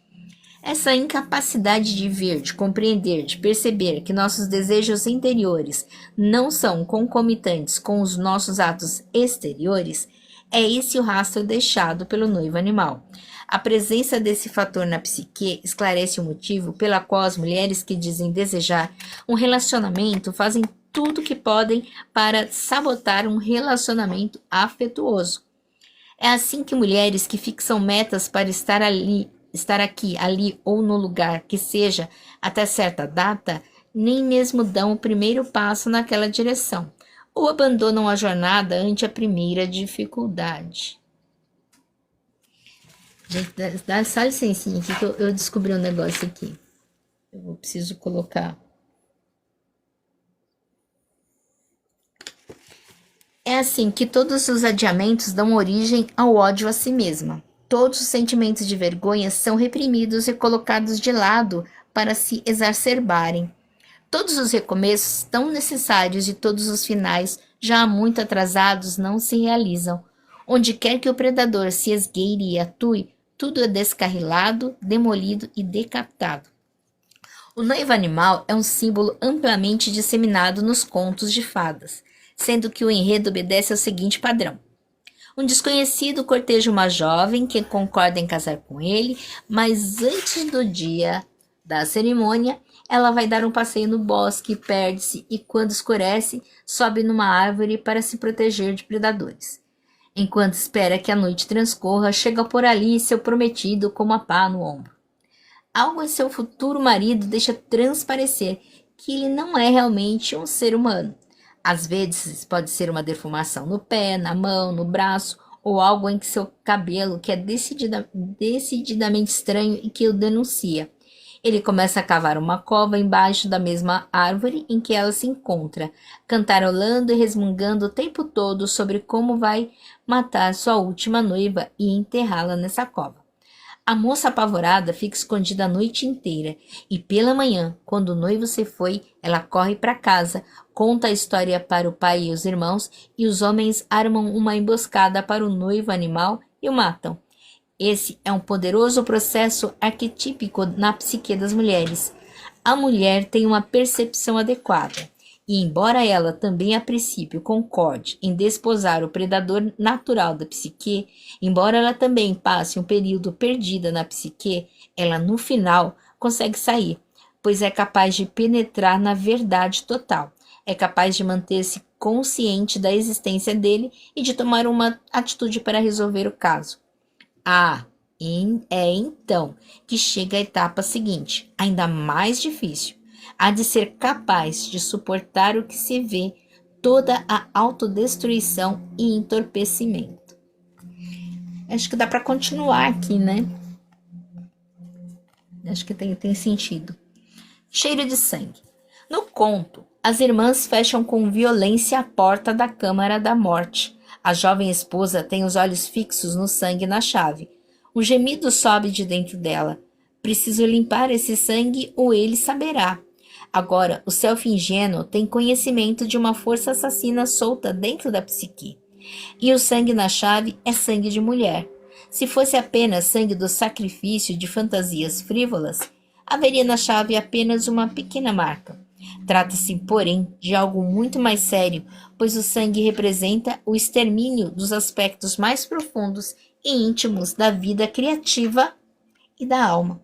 Essa incapacidade de ver, de compreender, de perceber que nossos desejos interiores não são concomitantes com os nossos atos exteriores, é esse o rastro deixado pelo noivo animal. A presença desse fator na psique esclarece o motivo pela qual as mulheres que dizem desejar um relacionamento fazem tudo o que podem para sabotar um relacionamento afetuoso. É assim que mulheres que fixam metas para estar aqui, ali ou no lugar que seja até certa data, nem mesmo dão o primeiro passo naquela direção, ou abandonam a jornada ante a primeira dificuldade. Gente, dá só licencinha aqui que eu descobri um negócio aqui. Eu preciso colocar. É assim que todos os adiamentos dão origem ao ódio a si mesma. Todos os sentimentos de vergonha são reprimidos e colocados de lado para se exacerbarem. Todos os recomeços tão necessários e todos os finais, já há muito atrasados, não se realizam. Onde quer que o predador se esgueire e atue, tudo é descarrilado, demolido e decapitado. O noivo animal é um símbolo amplamente disseminado nos contos de fadas, sendo que o enredo obedece ao seguinte padrão. Um desconhecido corteja uma jovem que concorda em casar com ele, mas antes do dia da cerimônia, ela vai dar um passeio no bosque, perde-se e, quando escurece, sobe numa árvore para se proteger de predadores. Enquanto espera que a noite transcorra, chega por ali seu prometido com uma pá no ombro. Algo em seu futuro marido deixa transparecer que ele não é realmente um ser humano. Às vezes pode ser uma deformação no pé, na mão, no braço, ou algo em seu cabelo que é decididamente estranho e que o denuncia. Ele começa a cavar uma cova embaixo da mesma árvore em que ela se encontra, cantarolando e resmungando o tempo todo sobre como vai matar sua última noiva e enterrá-la nessa cova. A moça apavorada fica escondida a noite inteira e pela manhã, quando o noivo se foi, ela corre para casa, conta a história para o pai e os irmãos e os homens armam uma emboscada para o noivo animal e o matam. Esse é um poderoso processo arquetípico na psique das mulheres. A mulher tem uma percepção adequada e, embora ela também a princípio concorde em desposar o predador natural da psique, embora ela também passe um período perdida na psique, ela no final consegue sair, pois é capaz de penetrar na verdade total, é capaz de manter-se consciente da existência dele e de tomar uma atitude para resolver o caso. É então que chega a etapa seguinte, ainda mais difícil. Há de ser capaz de suportar o que se vê, toda a autodestruição e entorpecimento. Acho que dá para continuar aqui, né? Acho que tem sentido. Cheiro de sangue. No conto, as irmãs fecham com violência a porta da câmara da morte. A jovem esposa tem os olhos fixos no sangue na chave. Um gemido sobe de dentro dela. Preciso limpar esse sangue ou ele saberá. Agora, o self ingênuo tem conhecimento de uma força assassina solta dentro da psique. E o sangue na chave é sangue de mulher. Se fosse apenas sangue do sacrifício de fantasias frívolas, haveria na chave apenas uma pequena marca. Trata-se, porém, de algo muito mais sério, pois o sangue representa o extermínio dos aspectos mais profundos e íntimos da vida criativa e da alma.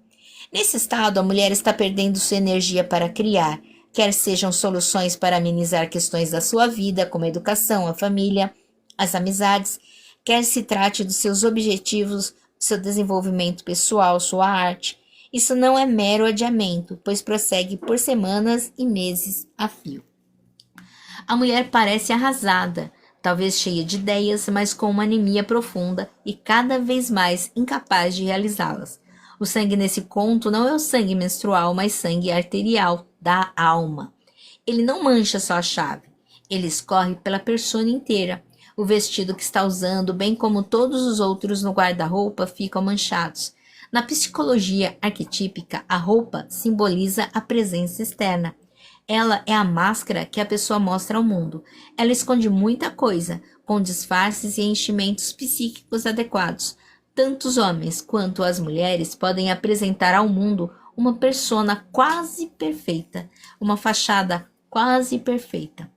Nesse estado, a mulher está perdendo sua energia para criar, quer sejam soluções para amenizar questões da sua vida, como a educação, a família, as amizades, quer se trate dos seus objetivos, seu desenvolvimento pessoal, sua arte. Isso não é mero adiamento, pois prossegue por semanas e meses a fio. A mulher parece arrasada, talvez cheia de ideias, mas com uma anemia profunda e cada vez mais incapaz de realizá-las. O sangue nesse conto não é o sangue menstrual, mas sangue arterial da alma. Ele não mancha só a chave, ele escorre pela persona inteira. O vestido que está usando, bem como todos os outros no guarda-roupa, ficam manchados. Na psicologia arquetípica, a roupa simboliza a presença externa. Ela é a máscara que a pessoa mostra ao mundo. Ela esconde muita coisa, com disfarces e enchimentos psíquicos adequados. Tanto os homens quanto as mulheres podem apresentar ao mundo uma persona quase perfeita, uma fachada quase perfeita.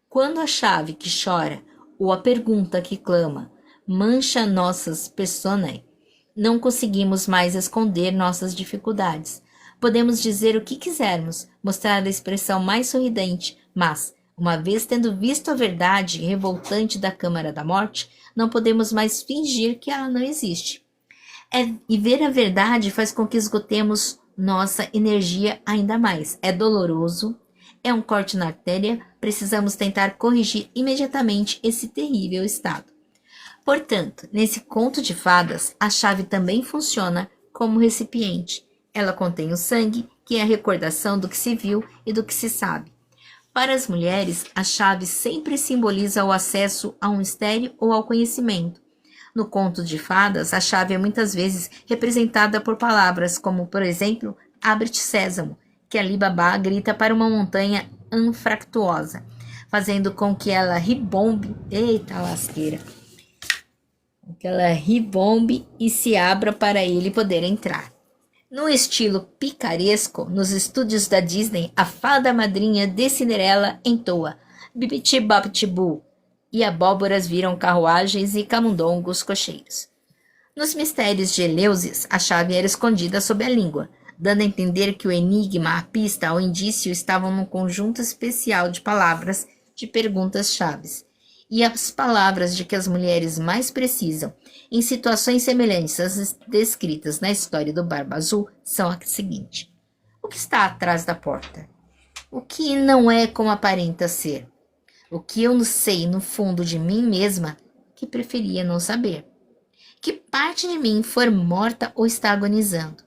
Quando a chave que chora, ou a pergunta que clama, mancha nossas personae, não conseguimos mais esconder nossas dificuldades. Podemos dizer o que quisermos, mostrar a expressão mais sorridente, mas, uma vez tendo visto a verdade revoltante da Câmara da Morte, não podemos mais fingir que ela não existe. E ver a verdade faz com que esgotemos nossa energia ainda mais. É doloroso, é um corte na artéria, precisamos tentar corrigir imediatamente esse terrível estado. Portanto, nesse conto de fadas, a chave também funciona como recipiente. Ela contém o sangue, que é a recordação do que se viu e do que se sabe. Para as mulheres, a chave sempre simboliza o acesso a um mistério ou ao conhecimento. No conto de fadas, a chave é muitas vezes representada por palavras como, por exemplo, abre-te sésamo, que Ali Babá grita para uma montanha anfractuosa, fazendo com que ela ribombe, eita lasqueira, que ela ribombe e se abra para ele poder entrar. No estilo picaresco, nos estúdios da Disney, a fada madrinha de Cinderela entoa Bibiti-Bop-Tibu, e abóboras viram carruagens e camundongos cocheiros. Nos mistérios de Eleusis, a chave era escondida sob a língua, dando a entender que o enigma, a pista ou indício estavam num conjunto especial de palavras de perguntas-chaves. E as palavras de que as mulheres mais precisam, em situações semelhantes às descritas na história do Barba Azul, são as seguintes. O que está atrás da porta? O que não é como aparenta ser? O que eu não sei no fundo de mim mesma que preferia não saber? Que parte de mim for morta ou está agonizando?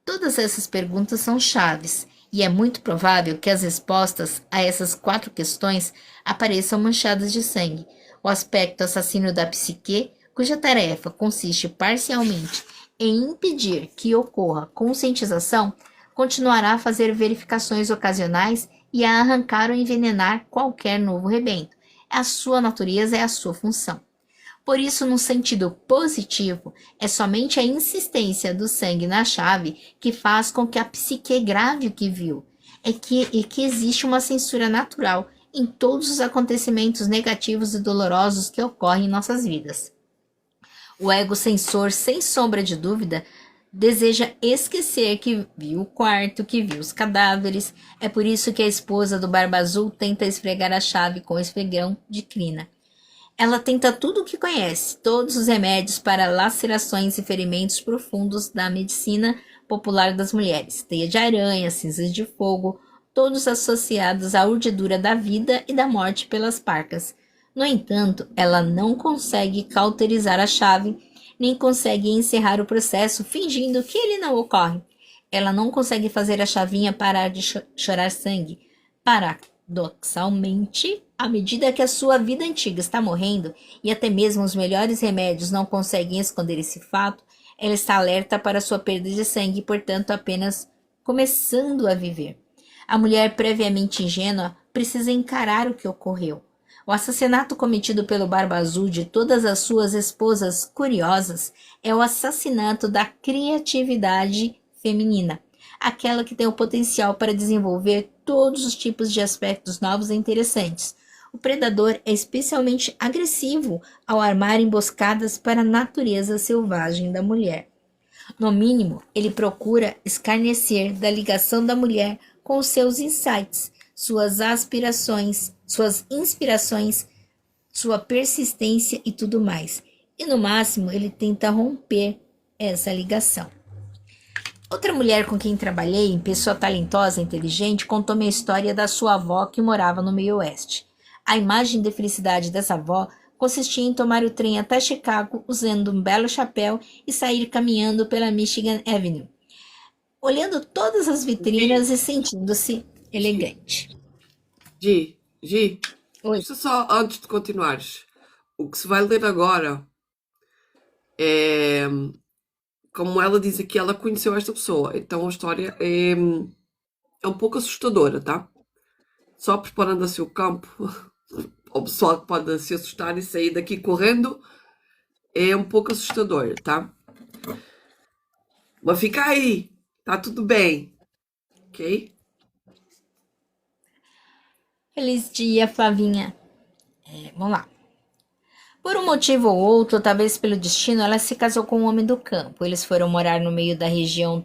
Todas essas perguntas são chaves, e é muito provável que as respostas a essas 4 questões apareçam manchadas de sangue. O aspecto assassino da psique, cuja tarefa consiste parcialmente em impedir que ocorra conscientização, continuará a fazer verificações ocasionais e a arrancar ou envenenar qualquer novo rebento. A sua natureza é a sua função. Por isso, no sentido positivo, é somente a insistência do sangue na chave que faz com que a psique grave o que viu, e que existe uma censura natural em todos os acontecimentos negativos e dolorosos que ocorrem em nossas vidas. O ego censor, sem sombra de dúvida, deseja esquecer que viu o quarto, que viu os cadáveres. É por isso que a esposa do Barba Azul tenta esfregar a chave com o esfregão de crina. Ela tenta tudo o que conhece, todos os remédios para lacerações e ferimentos profundos da medicina popular das mulheres, teia de aranha, cinzas de fogo, todos associados à urdidura da vida e da morte pelas parcas. No entanto, ela não consegue cauterizar a chave, nem consegue encerrar o processo fingindo que ele não ocorre. Ela não consegue fazer a chavinha parar de chorar sangue. Paradoxalmente, à medida que a sua vida antiga está morrendo, e até mesmo os melhores remédios não conseguem esconder esse fato, ela está alerta para sua perda de sangue e, portanto, apenas começando a viver. A mulher previamente ingênua precisa encarar o que ocorreu. O assassinato cometido pelo Barba Azul de todas as suas esposas curiosas é o assassinato da criatividade feminina, aquela que tem o potencial para desenvolver todos os tipos de aspectos novos e interessantes. O predador é especialmente agressivo ao armar emboscadas para a natureza selvagem da mulher. No mínimo, ele procura escarnecer da ligação da mulher com os seus insights, suas aspirações, suas inspirações, sua persistência e tudo mais. E no máximo, ele tenta romper essa ligação. Outra mulher com quem trabalhei, pessoa talentosa e inteligente, contou-me a história da sua avó que morava no meio oeste. A imagem de felicidade dessa avó consistia em tomar o trem até Chicago usando um belo chapéu e sair caminhando pela Michigan Avenue, olhando todas as vitrinas e sentindo-se elegante. Gi, Oi. deixa só antes de continuares. O que se vai ler agora é como ela diz aqui, ela conheceu esta pessoa. Então a história é um pouco assustadora, tá? Só preparando assim o campo ao pessoal que pode se assustar e sair daqui correndo, é um pouco assustador, tá? Mas fica aí, tá tudo bem, ok? Feliz dia, Flavinha. Vamos lá. Por um motivo ou outro, talvez pelo destino, ela se casou com um homem do campo. Eles foram morar no meio da região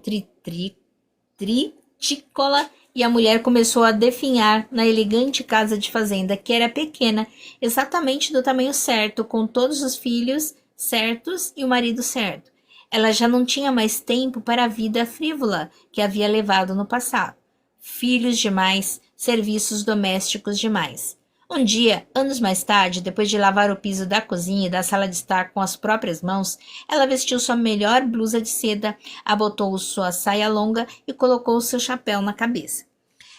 tritícola e a mulher começou a definhar na elegante casa de fazenda, que era pequena, exatamente do tamanho certo, com todos os filhos certos e o marido certo. Ela já não tinha mais tempo para a vida frívola que havia levado no passado. Filhos demais, serviços domésticos demais. Um dia, anos mais tarde, depois de lavar o piso da cozinha e da sala de estar com as próprias mãos, ela vestiu sua melhor blusa de seda, abotou sua saia longa e colocou seu chapéu na cabeça.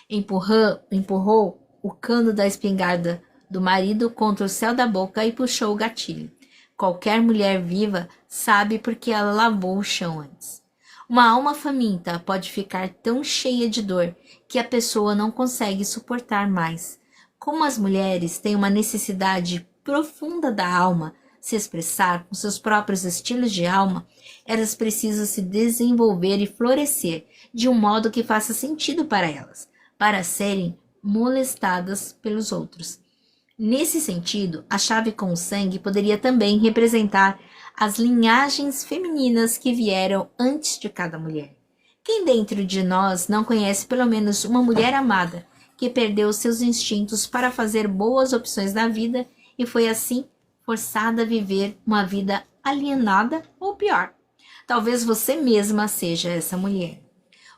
Empurrou o cano da espingarda do marido contra o céu da boca e puxou o gatilho. Qualquer mulher viva sabe porque ela lavou o chão antes. Uma alma faminta pode ficar tão cheia de dor que a pessoa não consegue suportar mais. Como as mulheres têm uma necessidade profunda da alma se expressar com seus próprios estilos de alma, elas precisam se desenvolver e florescer de um modo que faça sentido para elas, para serem molestadas pelos outros. Nesse sentido, a chave com o sangue poderia também representar as linhagens femininas que vieram antes de cada mulher. Quem dentro de nós não conhece pelo menos uma mulher amada que perdeu seus instintos para fazer boas opções na vida e foi assim forçada a viver uma vida alienada ou pior? Talvez você mesma seja essa mulher.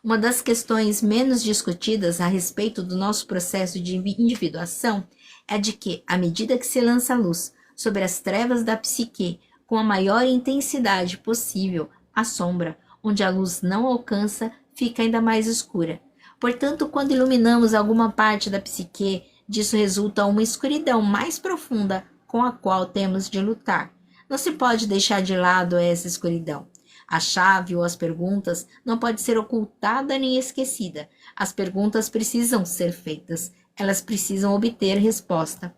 Uma das questões menos discutidas a respeito do nosso processo de individuação é de que, à medida que se lança a luz sobre as trevas da psique com a maior intensidade possível, a sombra, onde a luz não alcança, fica ainda mais escura. Portanto, quando iluminamos alguma parte da psique, disso resulta uma escuridão mais profunda com a qual temos de lutar. Não se pode deixar de lado essa escuridão. A chave ou as perguntas não pode ser ocultada nem esquecida. As perguntas precisam ser feitas. Elas precisam obter resposta.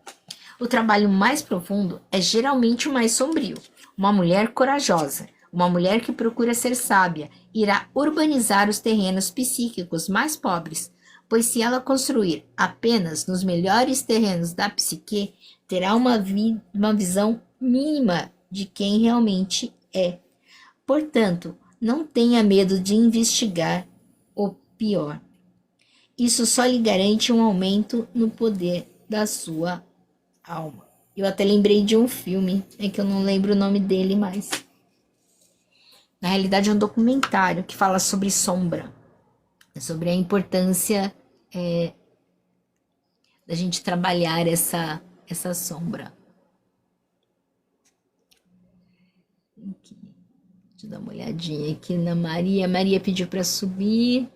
O trabalho mais profundo é geralmente o mais sombrio. Uma mulher corajosa, uma mulher que procura ser sábia, irá urbanizar os terrenos psíquicos mais pobres, pois se ela construir apenas nos melhores terrenos da psique, terá uma visão mínima de quem realmente é. Portanto, não tenha medo de investigar o pior. Isso só lhe garante um aumento no poder da sua alma. Eu até lembrei de um filme, é que eu não lembro o nome dele mais. Na realidade é um documentário que fala sobre sombra, sobre a importância da gente trabalhar essa sombra. Aqui. Deixa eu dar uma olhadinha aqui na Maria. A Maria pediu para subir.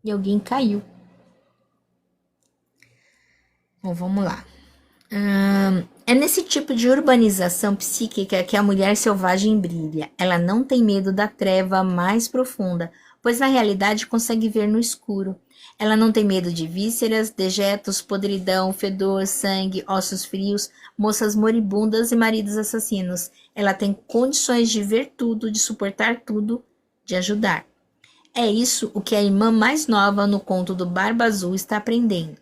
E alguém caiu. Bom, vamos lá. É nesse tipo de urbanização psíquica que a mulher selvagem brilha. Ela não tem medo da treva mais profunda, pois na realidade consegue ver no escuro. Ela não tem medo de vísceras, dejetos, podridão, fedor, sangue, ossos frios, moças moribundas e maridos assassinos. Ela tem condições de ver tudo, de suportar tudo, de ajudar. É isso o que a irmã mais nova no conto do Barba Azul está aprendendo.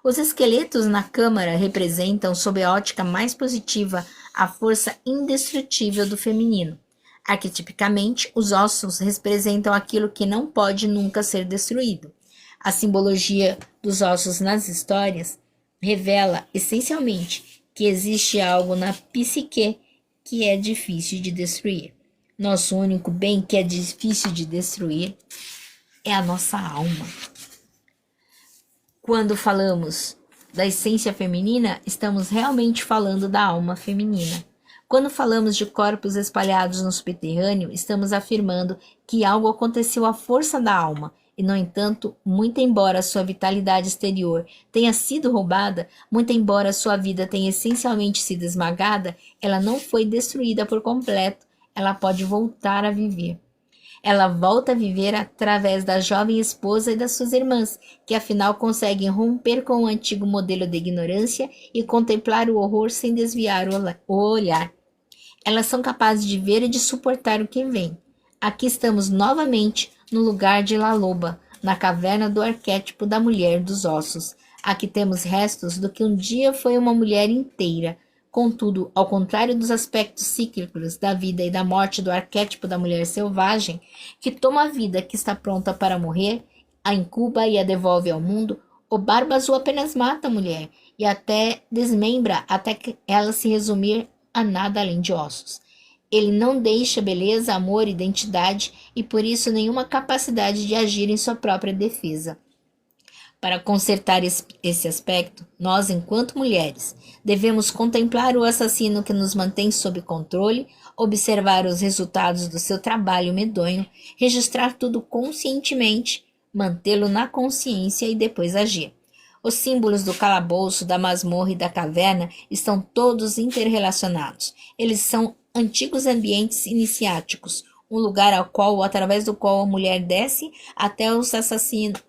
Os esqueletos na câmara representam, sob a ótica mais positiva, a força indestrutível do feminino. Arquetipicamente, os ossos representam aquilo que não pode nunca ser destruído. A simbologia dos ossos nas histórias revela, essencialmente, que existe algo na psique que é difícil de destruir. Nosso único bem que é difícil de destruir é a nossa alma. Quando falamos da essência feminina, estamos realmente falando da alma feminina. Quando falamos de corpos espalhados no subterrâneo, estamos afirmando que algo aconteceu à força da alma. E, no entanto, muito embora sua vitalidade exterior tenha sido roubada, muito embora sua vida tenha essencialmente sido esmagada, ela não foi destruída por completo. Ela pode voltar a viver. Ela volta a viver através da jovem esposa e das suas irmãs, que afinal conseguem romper com o antigo modelo de ignorância e contemplar o horror sem desviar o olhar. Elas são capazes de ver e de suportar o que vem. Aqui estamos novamente no lugar de La Loba, na caverna do arquétipo da mulher dos ossos. Aqui temos restos do que um dia foi uma mulher inteira. Contudo, ao contrário dos aspectos cíclicos da vida e da morte do arquétipo da mulher selvagem, que toma a vida que está pronta para morrer, a incuba e a devolve ao mundo, o Barba Azul apenas mata a mulher e até desmembra até que ela se resumir a nada além de ossos. Ele não deixa beleza, amor, identidade e por isso nenhuma capacidade de agir em sua própria defesa. Para consertar esse aspecto, nós, enquanto mulheres, devemos contemplar o assassino que nos mantém sob controle, observar os resultados do seu trabalho medonho, registrar tudo conscientemente, mantê-lo na consciência e depois agir. Os símbolos do calabouço, da masmorra e da caverna estão todos interrelacionados. Eles são antigos ambientes iniciáticos, um lugar através do qual a mulher desce até os assassinados,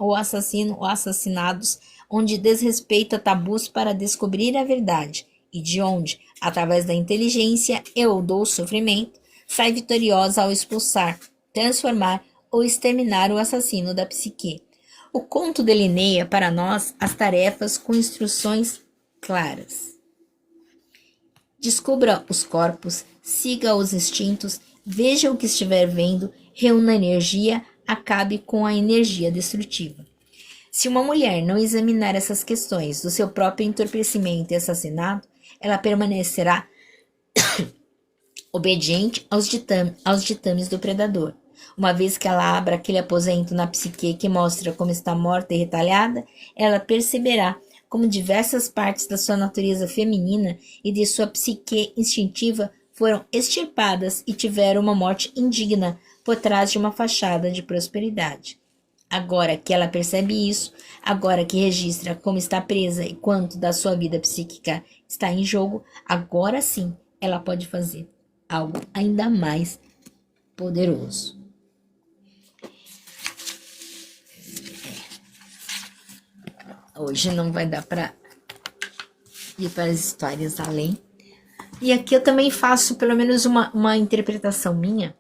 onde desrespeita tabus para descobrir a verdade, e de onde, através da inteligência e ou do sofrimento, sai vitoriosa ao expulsar, transformar ou exterminar o assassino da psique. O conto delineia para nós as tarefas com instruções claras. Descubra os corpos, siga os instintos, veja o que estiver vendo, reúna energia, acabe com a energia destrutiva. Se uma mulher não examinar essas questões do seu próprio entorpecimento e assassinato, ela permanecerá obediente aos ditames do predador. Uma vez que ela abra aquele aposento na psique que mostra como está morta e retalhada, ela perceberá como diversas partes da sua natureza feminina e de sua psique instintiva foram extirpadas e tiveram uma morte indigna por trás de uma fachada de prosperidade. Agora que ela percebe isso, agora que registra como está presa e quanto da sua vida psíquica está em jogo, agora sim ela pode fazer algo ainda mais poderoso. Hoje não vai dar para ir para as histórias além. E aqui eu também faço pelo menos uma interpretação minha,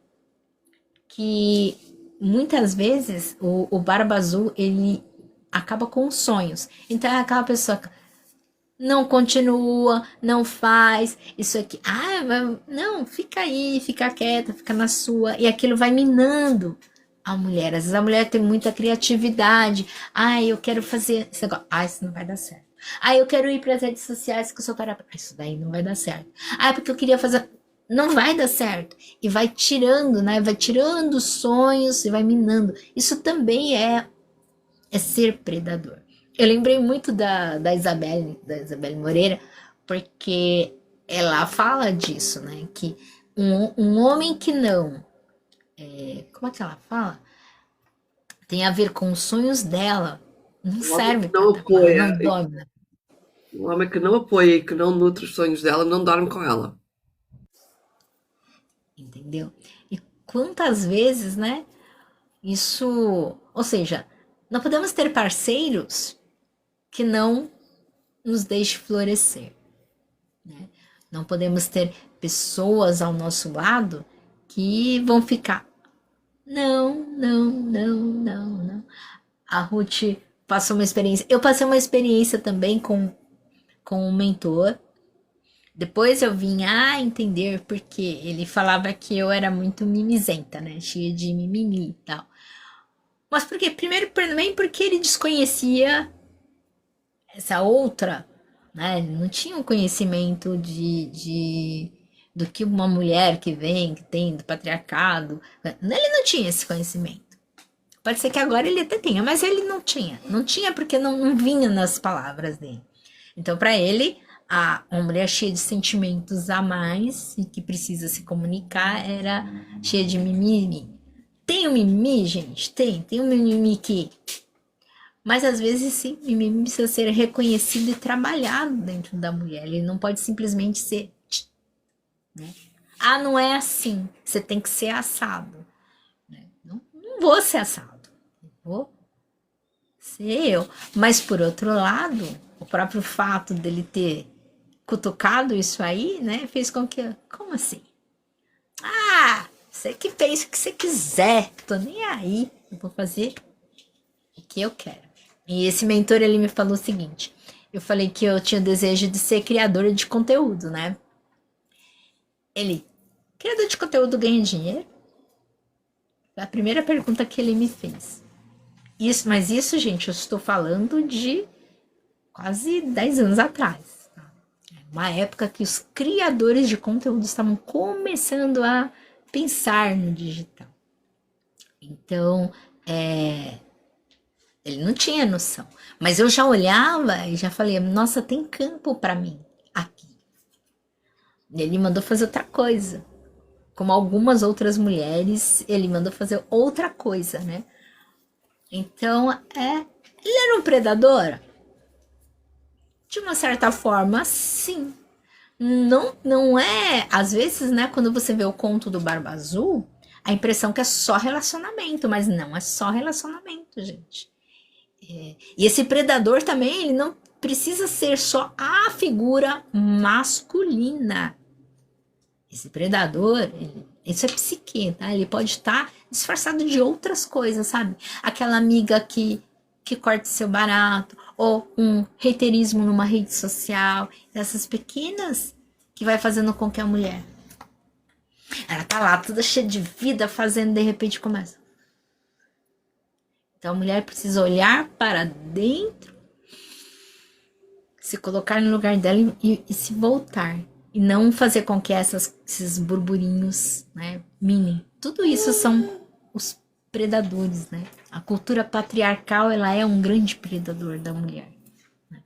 que muitas vezes o Barba Azul, ele acaba com os sonhos. Então é aquela pessoa que não continua, não faz isso aqui. Não, fica aí, fica quieta, fica na sua. E aquilo vai minando a mulher. Às vezes a mulher tem muita criatividade. Eu quero fazer esse negócio. Isso não vai dar certo. Eu quero ir para as redes sociais que eu sou para... Isso daí não vai dar certo. Porque eu queria fazer... Não vai dar certo. E vai tirando, né? Vai tirando os sonhos e vai minando. Isso também é ser predador. Eu lembrei muito da Isabelle Moreira, porque ela fala disso, né? Que um homem que não... como é que ela fala? Tem a ver com os sonhos dela. Não serve para ela, não domina. Um homem que não apoia e que não nutre os sonhos dela, não dorme com ela. Entendeu? E quantas vezes, né? Isso, ou seja, não podemos ter parceiros que não nos deixe florescer, né? Não podemos ter pessoas ao nosso lado que vão ficar, não, não, não, não, não. A Ruth passou uma experiência. Eu passei uma experiência também com um mentor. Depois eu vim a entender porque ele falava que eu era muito mimizenta, né? Cheia de mimimi e tal. Mas por quê? Primeiro também porque ele desconhecia essa outra, né? Ele não tinha um conhecimento do que uma mulher que vem, que tem do patriarcado. Ele não tinha esse conhecimento. Pode ser que agora ele até tenha, mas ele não tinha. Não tinha porque não vinha nas palavras dele. Então, para ele, uma mulher cheia de sentimentos a mais e que precisa se comunicar era cheia de mimimi. Tem um mimimi, gente? Tem um mimimi que. Mas às vezes sim, o mimimi precisa ser reconhecido e trabalhado dentro da mulher. Ele não pode simplesmente ser. Né? Ah, não é assim. Você tem que ser assado. Né? Não vou ser assado. Vou ser eu. Mas por outro lado, o próprio fato dele ter cutucado isso aí, né, fez com que. Como assim? Ah, você que fez o que você quiser. Tô nem aí. Eu vou fazer o que eu quero. E esse mentor, ele me falou o seguinte. Eu falei que eu tinha o desejo de ser criadora de conteúdo, né? Ele, criador de conteúdo ganha dinheiro? Foi a primeira pergunta que ele me fez. Mas isso, gente, eu estou falando de quase 10 anos atrás. Uma época que os criadores de conteúdo estavam começando a pensar no digital. Então, ele não tinha noção. Mas eu já olhava e já falei, nossa, tem campo para mim aqui. Ele mandou fazer outra coisa. Como algumas outras mulheres, ele mandou fazer outra coisa, né? Então, ele era um predador? De uma certa forma, sim. Não é... Às vezes, né, quando você vê o conto do Barba Azul, a impressão que é só relacionamento, mas não é só relacionamento, gente. E esse predador também, ele não precisa ser só a figura masculina. Esse predador, isso é psique, tá? Ele pode estar disfarçado de outras coisas, sabe? Aquela amiga que corta seu barato, ou um reiterismo numa rede social, essas pequenas que vai fazendo com que a mulher, ela tá lá toda cheia de vida, fazendo, de repente começa. Então a mulher precisa olhar para dentro, se colocar no lugar dela e se voltar. E não fazer com que esses burburinhos, né, minem. Tudo isso são os predadores, né? A cultura patriarcal, ela é um grande predador da mulher. Né?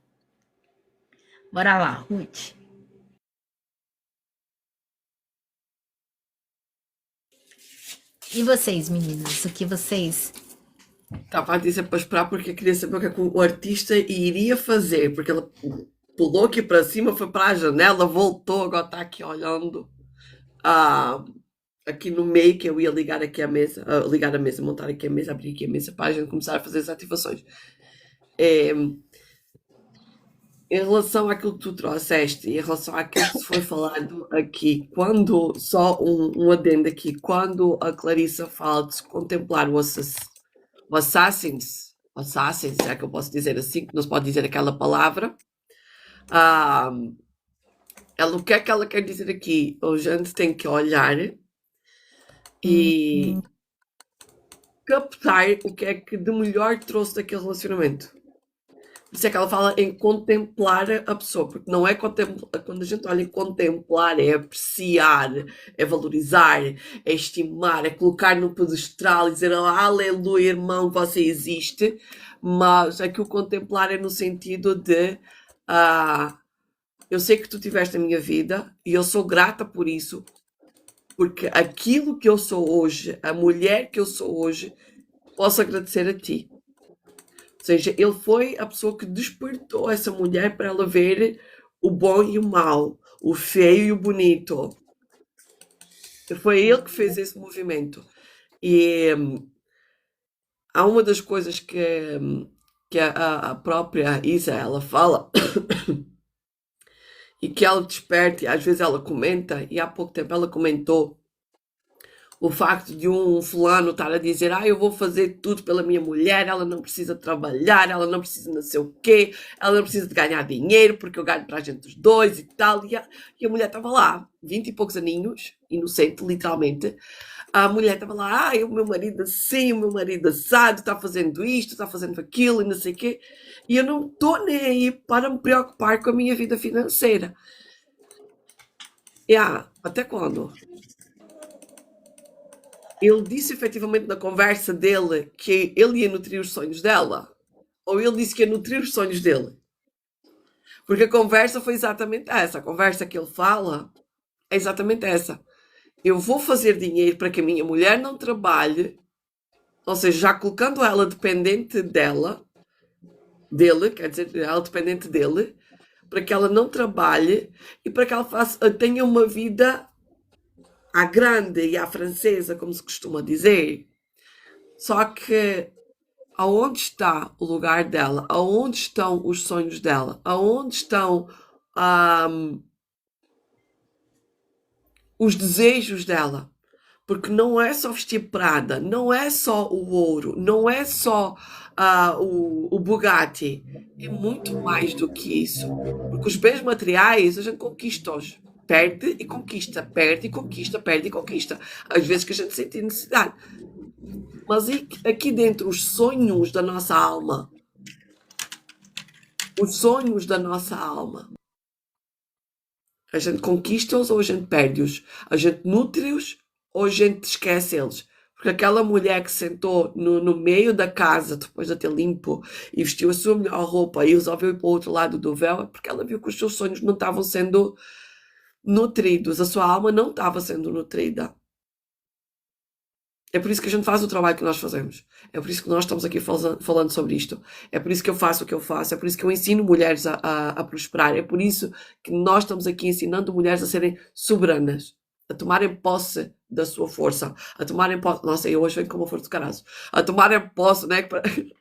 Bora lá, Ruth. E vocês, meninas? O que vocês... Estava a dizer para esperar porque queria saber o que é que o artista iria fazer, porque ela pulou aqui para cima, foi para a janela, voltou, agora está aqui olhando aqui no meio, que eu ia ligar aqui a mesa, montar aqui a mesa, abrir aqui a mesa para a gente começar a fazer as ativações. Em relação àquilo que tu trouxeste, em relação àquilo que se foi falado aqui, quando, só um adendo aqui, quando a Clarissa fala de se contemplar o Assassins, é que eu posso dizer assim, que não se pode dizer aquela palavra. O que é que ela quer dizer aqui? A gente tem que olhar e captar o que é que de melhor trouxe daquele relacionamento. Por isso é que ela fala em contemplar a pessoa, porque não é contemplar, quando a gente olha em contemplar, é apreciar, é valorizar, é estimar, é colocar no pedestral e dizer aleluia, irmão, você existe, mas é que o contemplar é no sentido de eu sei que tu tiveste a minha vida e eu sou grata por isso, porque aquilo que eu sou hoje, a mulher que eu sou hoje, posso agradecer a ti. Ou seja, ele foi a pessoa que despertou essa mulher para ela ver o bom e o mau, o feio e o bonito. Foi ele que fez esse movimento. E há uma das coisas que a própria Isa, ela fala, e que ela desperta, e às vezes ela comenta, e há pouco tempo ela comentou o facto de um fulano estar a dizer, eu vou fazer tudo pela minha mulher, ela não precisa trabalhar, ela não precisa não sei o quê, ela não precisa de ganhar dinheiro, porque eu ganho para a gente os dois e tal. E a mulher estava lá, 20 e poucos aninhos, inocente, literalmente. A mulher estava lá, o meu marido assim, o meu marido assado, está fazendo isto, está fazendo aquilo e não sei o quê. E eu não estou nem aí para me preocupar com a minha vida financeira. Até quando? Ele disse efetivamente na conversa dele que ele ia nutrir os sonhos dela? Ou ele disse que ia nutrir os sonhos dele? Porque a conversa foi exatamente essa. A conversa que ele fala é exatamente essa. Eu vou fazer dinheiro para que a minha mulher não trabalhe, ou seja, já colocando ela dependente dele, quer dizer, ela dependente dele, para que ela não trabalhe e para que ela tenha uma vida à grande e à francesa, como se costuma dizer. Só que aonde está o lugar dela? Aonde estão os sonhos dela? Aonde estão os desejos dela? Porque não é só vestir Prada, não é só o ouro, não é só o Bugatti. É muito mais do que isso. Porque os bens materiais a gente conquista-os. Perde e conquista, perde e conquista, perde e conquista. Às vezes que a gente sente necessidade. Mas aqui dentro, os sonhos da nossa alma. Os sonhos da nossa alma. A gente conquista-os ou a gente perde-os? A gente nutre-os ou a gente esquece eles? Porque aquela mulher que sentou no meio da casa, depois de ter limpo, e vestiu a sua melhor roupa e resolveu ir para o outro lado do véu, é porque ela viu que os seus sonhos não estavam sendo nutridos. A sua alma não estava sendo nutrida. É por isso que a gente faz o trabalho que nós fazemos. É por isso que nós estamos aqui falando sobre isto. É por isso que eu faço o que eu faço. É por isso que eu ensino mulheres a prosperar. É por isso que nós estamos aqui ensinando mulheres a serem soberanas. A tomarem posse da sua força. A tomarem posse... Nossa, eu hoje venho com uma força de caralho. A tomarem posse, né?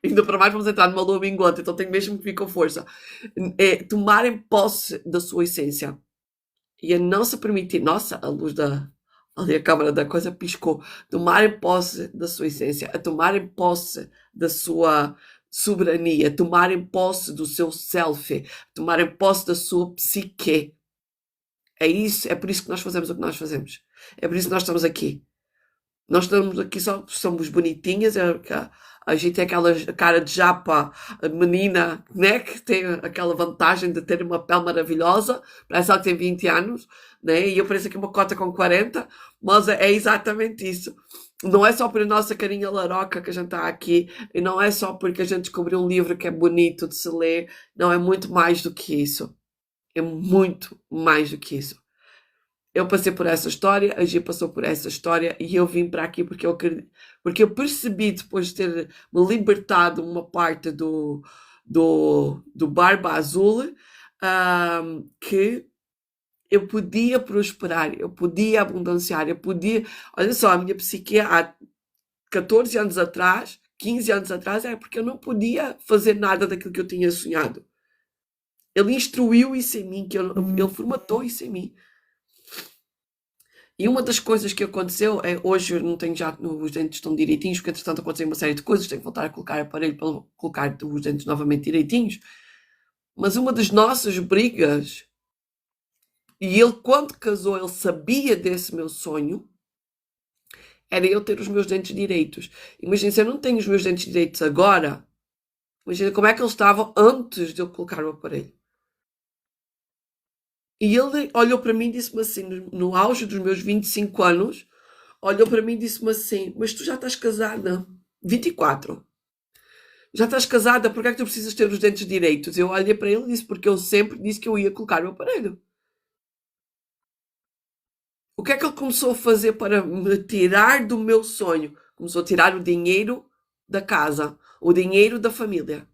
Ainda para mais vamos entrar numa lua minguante, então tenho mesmo que vir com força. É tomarem posse da sua essência. E a não se permitir... Nossa, a luz da... Ali a câmara da coisa piscou. Tomarem posse da sua essência, a tomarem posse da sua soberania, tomarem posse do seu self, tomarem posse da sua psique. É por isso que nós fazemos o que nós fazemos. É por isso que nós estamos aqui. Nós estamos aqui só porque somos bonitinhas, a gente tem aquela cara de japa, a menina, né, que tem aquela vantagem de ter uma pele maravilhosa, parece ela que tem 20 anos, né, e eu pareço aqui uma cota com 40, mas é exatamente isso. Não é só por a nossa carinha laroca que a gente está aqui, e não é só porque a gente descobriu um livro que é bonito de se ler, não, é muito mais do que isso. É muito mais do que isso. Eu passei por essa história, a Gi passou por essa história e eu vim para aqui porque eu percebi, depois de ter me libertado uma parte do Barba Azul, que eu podia prosperar, eu podia abundanciar, eu podia... Olha só, a minha psique há 14 anos atrás, 15 anos atrás, é porque eu não podia fazer nada daquilo que eu tinha sonhado. Ele instruiu isso em mim, ele formatou isso em mim. E uma das coisas que aconteceu é, hoje eu não tenho já, os dentes estão direitinhos, porque entretanto aconteceu uma série de coisas, tenho que voltar a colocar aparelho para colocar os dentes novamente direitinhos. Mas uma das nossas brigas, e ele quando casou, ele sabia desse meu sonho, era eu ter os meus dentes direitos. Imagina, se eu não tenho os meus dentes direitos agora, imagina como é que eles estavam antes de eu colocar o aparelho. E ele olhou para mim e disse-me assim, no auge dos meus 25 anos, olhou para mim e disse-me assim, mas tu já estás casada? 24. Já estás casada, por que é que tu precisas ter os dentes direitos? Eu olhei para ele e disse, porque eu sempre disse que eu ia colocar o aparelho. O que é que ele começou a fazer para me tirar do meu sonho? Começou a tirar o dinheiro da casa, o dinheiro da família.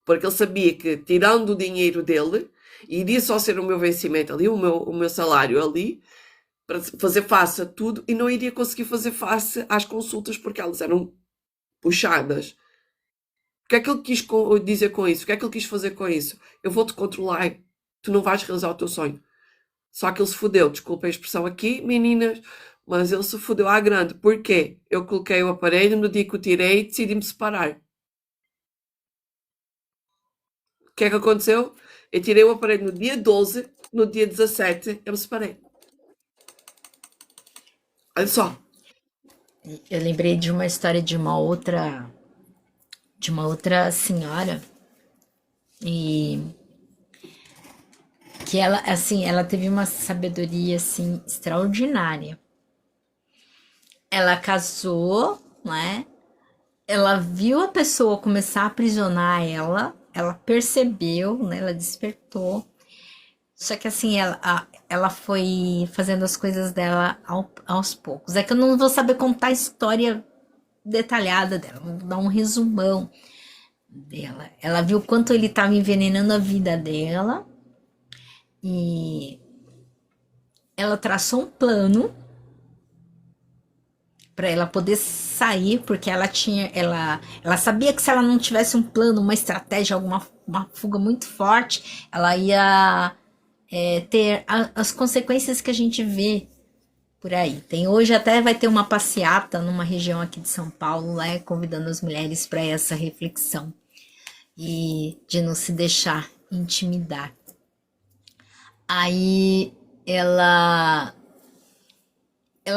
Porque ele sabia que, tirando o dinheiro dele, iria só ser o meu vencimento ali, o meu salário ali, para fazer face a tudo, e não iria conseguir fazer face às consultas, porque elas eram puxadas. O que é que ele quis dizer com isso? O que é que ele quis fazer com isso? Eu vou-te controlar, tu não vais realizar o teu sonho. Só que ele se fodeu, desculpa a expressão aqui, meninas, mas ele se fodeu à grande. Porquê? Eu coloquei o aparelho, no dia que o tirei, decidi-me separar. O que é que aconteceu? Eu tirei o aparelho no dia 12, no dia 17 eu me separei. Olha só. Eu lembrei de uma história de uma outra senhora e que ela, assim, ela teve uma sabedoria assim extraordinária. Ela casou, né? Ela viu a pessoa começar a aprisionar ela percebeu, né? Ela despertou. Só que assim, ela foi fazendo as coisas dela aos poucos. É que eu não vou saber contar a história detalhada dela, vou dar um resumão dela. Ela viu quanto ele estava envenenando a vida dela e ela traçou um plano para ela poder sair, porque ela sabia que se ela não tivesse um plano, uma estratégia, uma fuga muito forte, ela ia ter as consequências que a gente vê por aí. Tem hoje até vai ter uma passeata numa região aqui de São Paulo, lá convidando as mulheres para essa reflexão e de não se deixar intimidar. Aí ela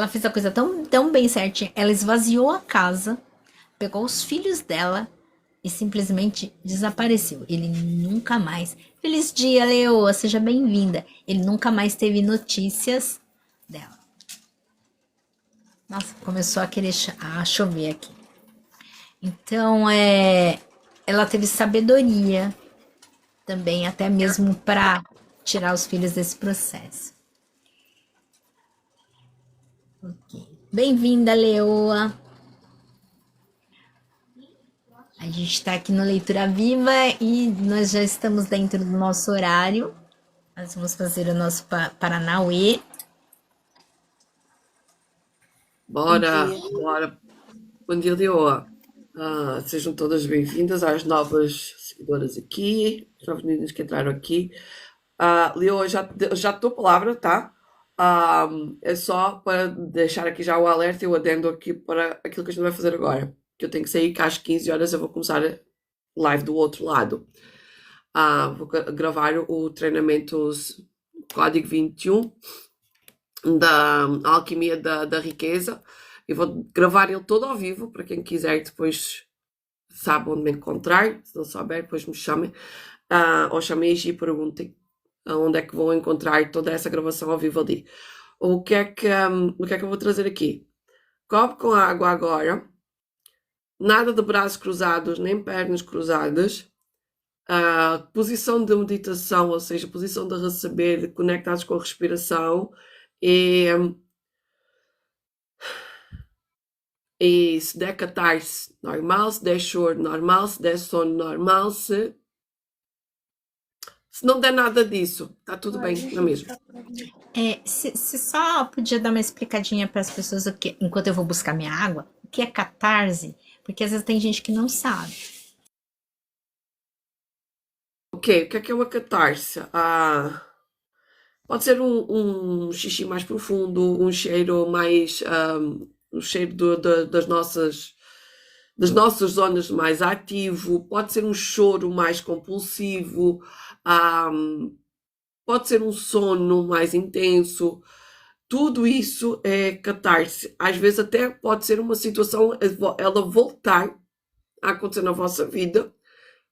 fez a coisa tão bem certinha. Ela esvaziou a casa, pegou os filhos dela e simplesmente desapareceu. Ele nunca mais. Feliz dia, Leoa, seja bem-vinda. Ele nunca mais teve notícias dela. Nossa, começou a querer chover aqui. Então, ela teve sabedoria também, até mesmo para tirar os filhos desse processo. Ok. Bem-vinda, Leoa. A gente está aqui no Leitura Viva e nós já estamos dentro do nosso horário. Nós vamos fazer o nosso Paranauê. Bora. Bom dia, Leoa. Sejam todas bem-vindas às novas seguidoras aqui, as novas meninas que entraram aqui. Leoa, já te dou a palavra, tá? É só para deixar aqui já o alerta e o adendo aqui para aquilo que a gente vai fazer agora. Que eu tenho que sair, que às 15 horas eu vou começar a live do outro lado. Vou gravar o treinamento Código 21 da Alquimia da Riqueza. Eu vou gravar ele todo ao vivo, para quem quiser depois sabe onde me encontrar. Se não souber, depois me chamem. Ou chamem e perguntem onde é que vão encontrar toda essa gravação ao vivo ali. O que é que eu vou trazer aqui? Copo com água agora. Nada de braços cruzados, nem pernas cruzadas. Posição de meditação, ou seja, posição de receber, conectados com a respiração. E se der catarse, normal. Se der choro, normal. Se der sono, normal. Se não der nada disso, tá tudo bem, não é mesmo? Se só podia dar uma explicadinha para as pessoas enquanto eu vou buscar minha água, o que é catarse? Porque às vezes tem gente que não sabe. Ok, o que é uma catarse? Pode ser um xixi mais profundo, um cheiro mais... um cheiro das nossas zonas mais ativo, pode ser um choro mais compulsivo, pode ser um sono mais intenso. Tudo isso é catarse. Às vezes até pode ser uma situação, ela voltar a acontecer na vossa vida,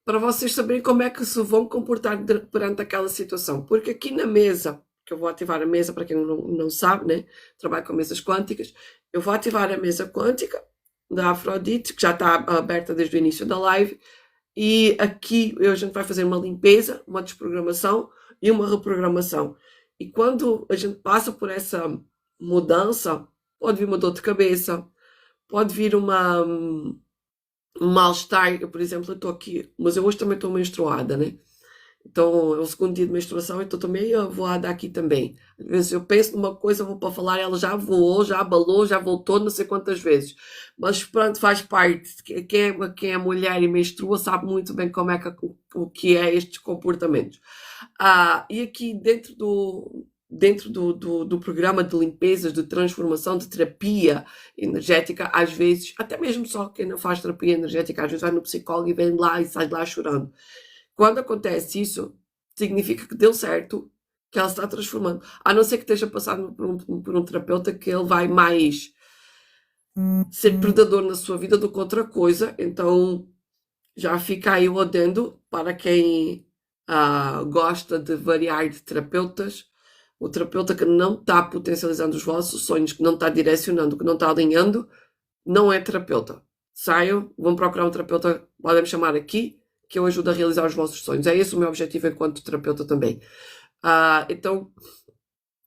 para vocês saberem como é que se vão comportar perante aquela situação. Porque aqui na mesa, que eu vou ativar a mesa, para quem não sabe, né? Trabalho com mesas quânticas, eu vou ativar a mesa quântica da Afrodite, que já está aberta desde o início da live, e aqui a gente vai fazer uma limpeza, uma desprogramação e uma reprogramação. E quando a gente passa por essa mudança, pode vir uma dor de cabeça, pode vir um mal-estar. Eu, por exemplo, estou aqui, mas eu hoje também estou menstruada, né? Então, é o segundo dia de menstruação, então estou meio avoada aqui também. Às vezes eu penso numa coisa, vou para falar, ela já voou, já abalou, já voltou não sei quantas vezes. Mas pronto, faz parte. Quem é mulher e menstrua sabe muito bem como é o que é estes comportamentos. E aqui dentro do programa de limpezas, de transformação, de terapia energética, às vezes, até mesmo só quem não faz terapia energética, às vezes vai no psicólogo e vem lá e sai de lá chorando. Quando acontece isso, significa que deu certo, que ela se está transformando. A não ser que esteja passando por um terapeuta que ele vai mais ser predador na sua vida do que outra coisa. Então, já fica aí o adendo para quem gosta de variar de terapeutas. O terapeuta que não está potencializando os vossos sonhos, que não está direcionando, que não está alinhando, não é terapeuta. Saiam, vão procurar um terapeuta, podem me chamar aqui, que eu ajudo a realizar os vossos sonhos. É esse o meu objetivo enquanto terapeuta também. Então,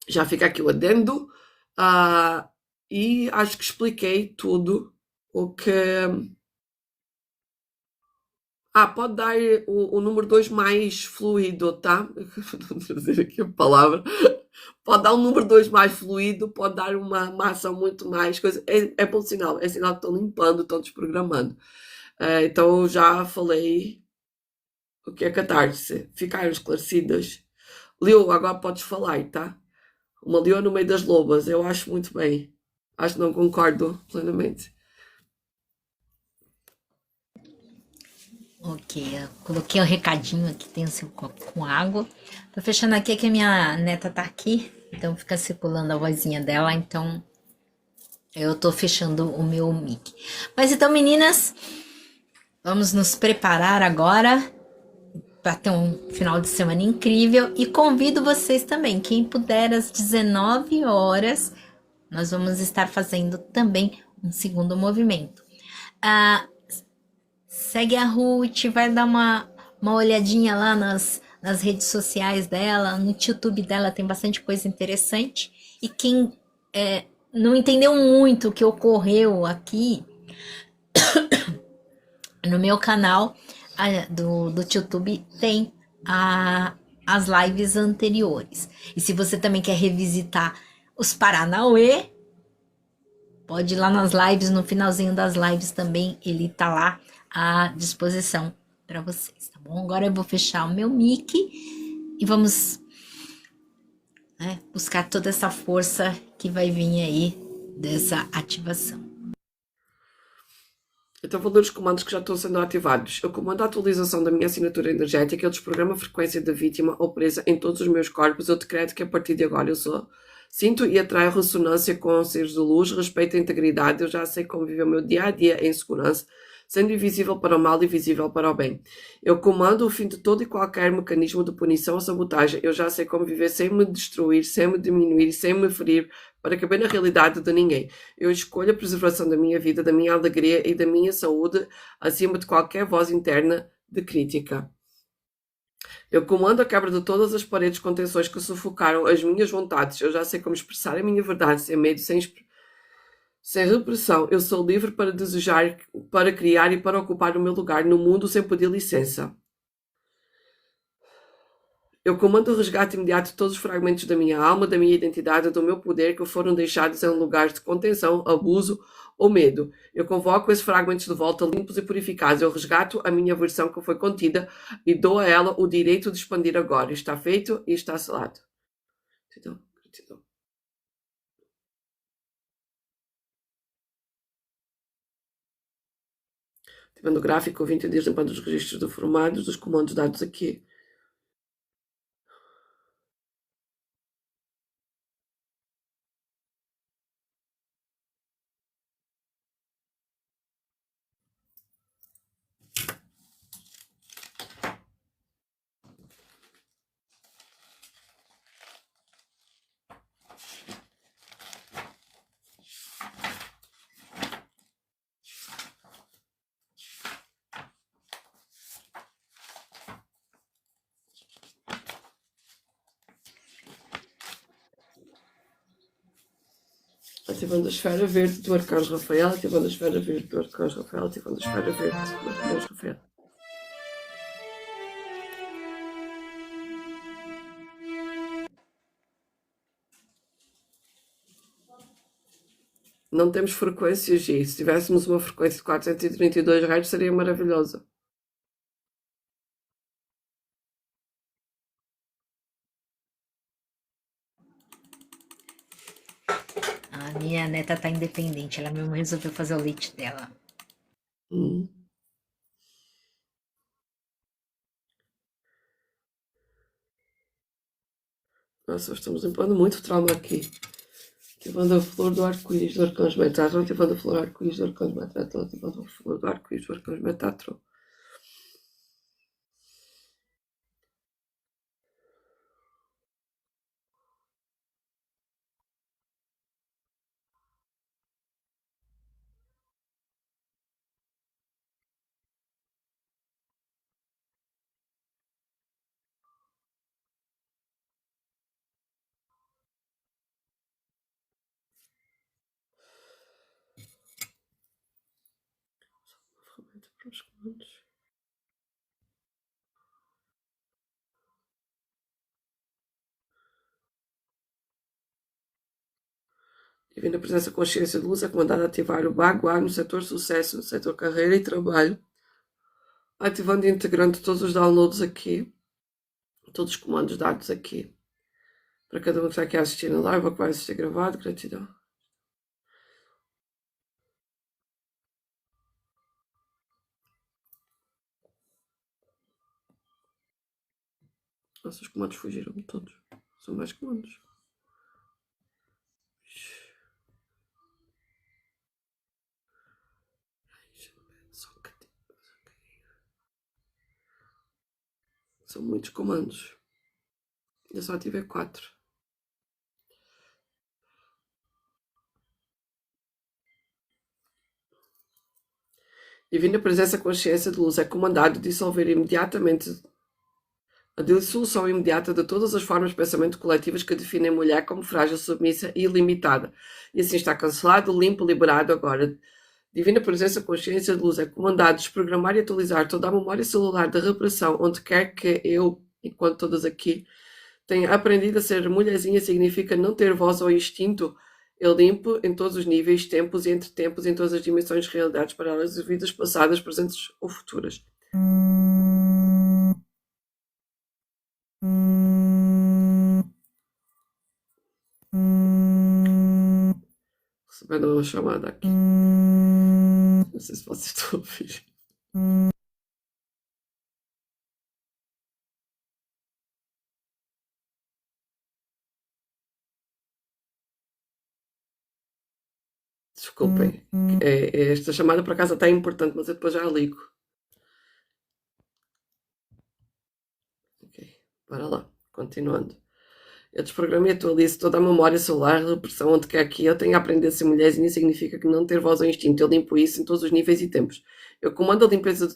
já fica aqui o adendo. E acho que expliquei tudo o que... pode dar o número 2 mais fluido, tá? Vou trazer aqui a palavra. Pode dar um número 2 mais fluido, pode dar uma ação muito mais coisa. É bom sinal, é sinal que estão limpando, estão desprogramando. Então eu já falei o que é catarse. Ficaram esclarecidas. Leo, agora podes falar, tá? Uma leoa no meio das lobas, eu acho muito bem. Acho que não concordo plenamente. Ok, eu coloquei o recadinho aqui, tem o seu copo com água. Tô fechando aqui que a minha neta tá aqui, então fica circulando a vozinha dela, então eu tô fechando o meu mic. Mas então, meninas, vamos nos preparar agora para ter um final de semana incrível e convido vocês também, quem puder, às 19 horas, nós vamos estar fazendo também um segundo movimento. Segue a Ruth, vai dar uma olhadinha lá nas redes sociais dela, no YouTube dela tem bastante coisa interessante. E quem não entendeu muito o que ocorreu aqui, no meu canal do YouTube tem as lives anteriores. E se você também quer revisitar os Paranauê, pode ir lá nas lives, no finalzinho das lives também, ele tá lá à disposição para vocês, tá bom? Agora eu vou fechar o meu mic e vamos buscar toda essa força que vai vir aí dessa ativação. Então vou ler os comandos que já estão sendo ativados. Eu comando a atualização da minha assinatura energética, eu desprogramo a frequência da vítima ou presa em todos os meus corpos. Eu decreto que a partir de agora eu sinto e atraio ressonância com seres de luz, respeito a integridade. Eu já sei como viver o meu dia a dia em segurança, sendo invisível para o mal e visível para o bem. Eu comando o fim de todo e qualquer mecanismo de punição ou sabotagem. Eu já sei como viver sem me destruir, sem me diminuir, sem me ferir, para caber na realidade de ninguém. Eu escolho a preservação da minha vida, da minha alegria e da minha saúde, acima de qualquer voz interna de crítica. Eu comando a quebra de todas as paredes com tensões que sufocaram as minhas vontades. Eu já sei como expressar a minha verdade, sem medo, sem repressão. Eu sou livre para desejar, para criar e para ocupar o meu lugar no mundo sem pedir licença. Eu comando o resgate imediato de todos os fragmentos da minha alma, da minha identidade, do meu poder que foram deixados em lugares de contenção, abuso ou medo. Eu convoco esses fragmentos de volta limpos e purificados. Eu resgato a minha versão que foi contida e dou a ela o direito de expandir agora. Está feito e está selado. Gratidão. Ativando o gráfico, 20 dias limpando os registros deformados dos comandos dados aqui. Ativando a esfera verde do Arcanjo Rafael, ativando a esfera verde do Arcanjo Rafael, ativando a esfera verde do Arcanjo Rafael. Não temos frequências e se tivéssemos uma frequência de 432 Hz seria maravilhosa. A minha neta tá independente, ela mesmo resolveu fazer o leite dela. Hum. Nossa, estamos limpando muito trauma aqui. Ativando a flor do arco-íris do arcanjo Metatron, ativando a flor do arco-íris do arcanjo Metatron, ativando a flor do arco-íris do arcanjo Metatron. Ferramenta para os comandos. Divina Presença Consciência de Luz é comandada a ativar o Baguá no setor sucesso, no setor carreira e trabalho. Ativando e integrando todos os downloads aqui. Todos os comandos dados aqui. Para cada um que está aqui a assistir na live ou que vai assistir gravado, gratidão. Nossa, os comandos fugiram-me todos. São mais comandos. São muitos comandos. Eu só tive 4. Divina Presença Consciência de Luz é comandado a dissolver imediatamente a dissolução imediata de todas as formas de pensamento coletivas que definem a mulher como frágil, submissa e ilimitada. E assim está cancelado, limpo, liberado agora. Divina Presença Consciência de Luz é comandado a desprogramar e atualizar toda a memória celular da repressão, onde quer que eu, enquanto todas aqui, tenha aprendido a ser mulherzinha, significa não ter voz ou instinto. Eu limpo em todos os níveis, tempos e entre tempos, em todas as dimensões, realidades paralelas de vidas passadas, presentes ou futuras. Recebendo uma chamada aqui. Não sei se vocês estão a ouvir. Desculpem. Esta chamada por acaso até é importante, mas eu depois já a ligo. Ok, bora lá. Continuando. Eu desprogramei e atualizo toda a memória celular, repressão, onde quer que eu tenha aprendido a ser mulherzinha, significa que não ter voz ou instinto. Eu limpo isso em todos os níveis e tempos. Eu comando a limpeza de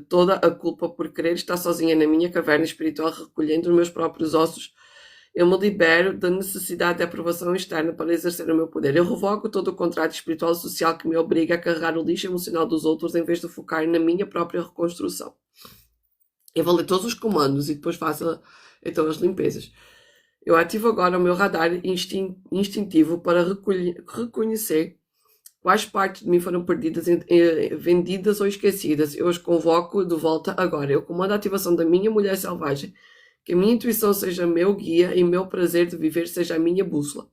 toda a culpa por querer estar sozinha na minha caverna espiritual, recolhendo os meus próprios ossos. Eu me libero da necessidade de aprovação externa para exercer o meu poder. Eu revogo todo o contrato espiritual e social que me obriga a carregar o lixo emocional dos outros em vez de focar na minha própria reconstrução. Eu vou ler todos os comandos e depois faço então as limpezas. Eu ativo agora o meu radar instintivo para reconhecer quais partes de mim foram perdidas, vendidas ou esquecidas. Eu as convoco de volta agora. Eu comando a ativação da minha mulher selvagem. Que a minha intuição seja meu guia e meu prazer de viver seja a minha bússola.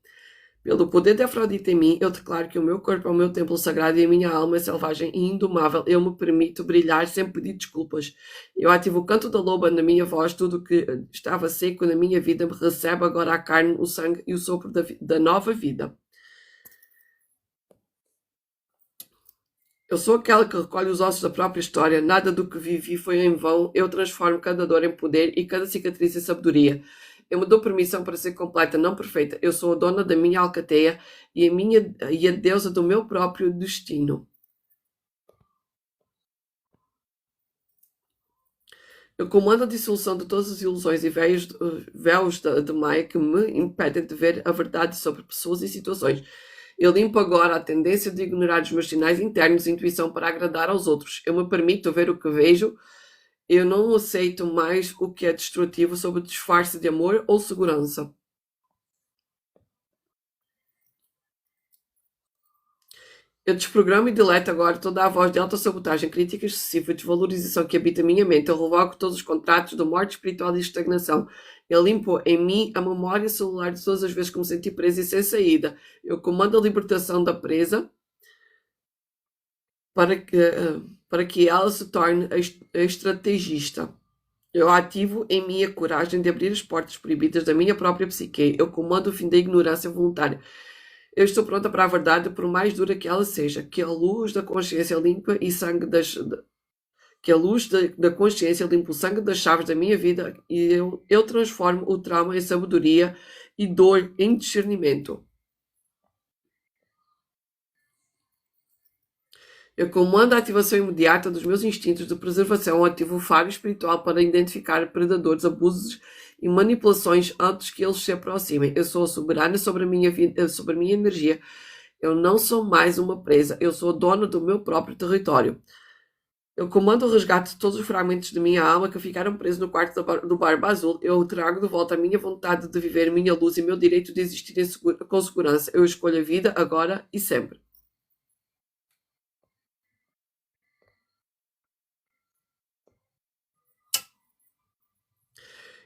Pelo poder de Afrodite em mim, eu declaro que o meu corpo é o meu templo sagrado e a minha alma é selvagem e indomável. Eu me permito brilhar sem pedir desculpas. Eu ativo o canto da loba na minha voz. Tudo que estava seco na minha vida recebe agora a carne, o sangue e o sopro da nova vida. Eu sou aquela que recolhe os ossos da própria história. Nada do que vivi foi em vão. Eu transformo cada dor em poder e cada cicatriz em sabedoria. Eu me dou permissão para ser completa, não perfeita. Eu sou a dona da minha alcateia e a deusa do meu próprio destino. Eu comando a dissolução de todas as ilusões e véus de Maia que me impedem de ver a verdade sobre pessoas e situações. Eu limpo agora a tendência de ignorar os meus sinais internos e intuição para agradar aos outros. Eu me permito ver o que vejo. Eu não aceito mais o que é destrutivo sob disfarce de amor ou segurança. Eu desprogramo e deleto agora toda a voz de autossabotagem, crítica excessiva e desvalorização que habita a minha mente. Eu revogo todos os contratos de morte espiritual e estagnação. Eu limpo em mim a memória celular de todas as vezes que me senti presa e sem saída. Eu comando a libertação da presa para que ela se torne a estrategista. Eu ativo em mim a coragem de abrir as portas proibidas da minha própria psique. Eu comando o fim da ignorância voluntária. Eu estou pronta para a verdade, por mais dura que ela seja. Que a luz da consciência limpa e sangue que a luz da consciência limpa o sangue das chaves da minha vida e eu transformo o trauma em sabedoria e dor em discernimento. Eu comando a ativação imediata dos meus instintos de preservação. Eu ativo o faro espiritual para identificar predadores, abusos e manipulações antes que eles se aproximem. Eu sou soberana sobre a minha vida, sobre a minha energia. Eu não sou mais uma presa. Eu sou dona do meu próprio território. Eu comando o resgate de todos os fragmentos de minha alma que ficaram presos no quarto do Barba Azul. Eu trago de volta a minha vontade de viver, minha luz e meu direito de existir com segurança. Eu escolho a vida agora e sempre.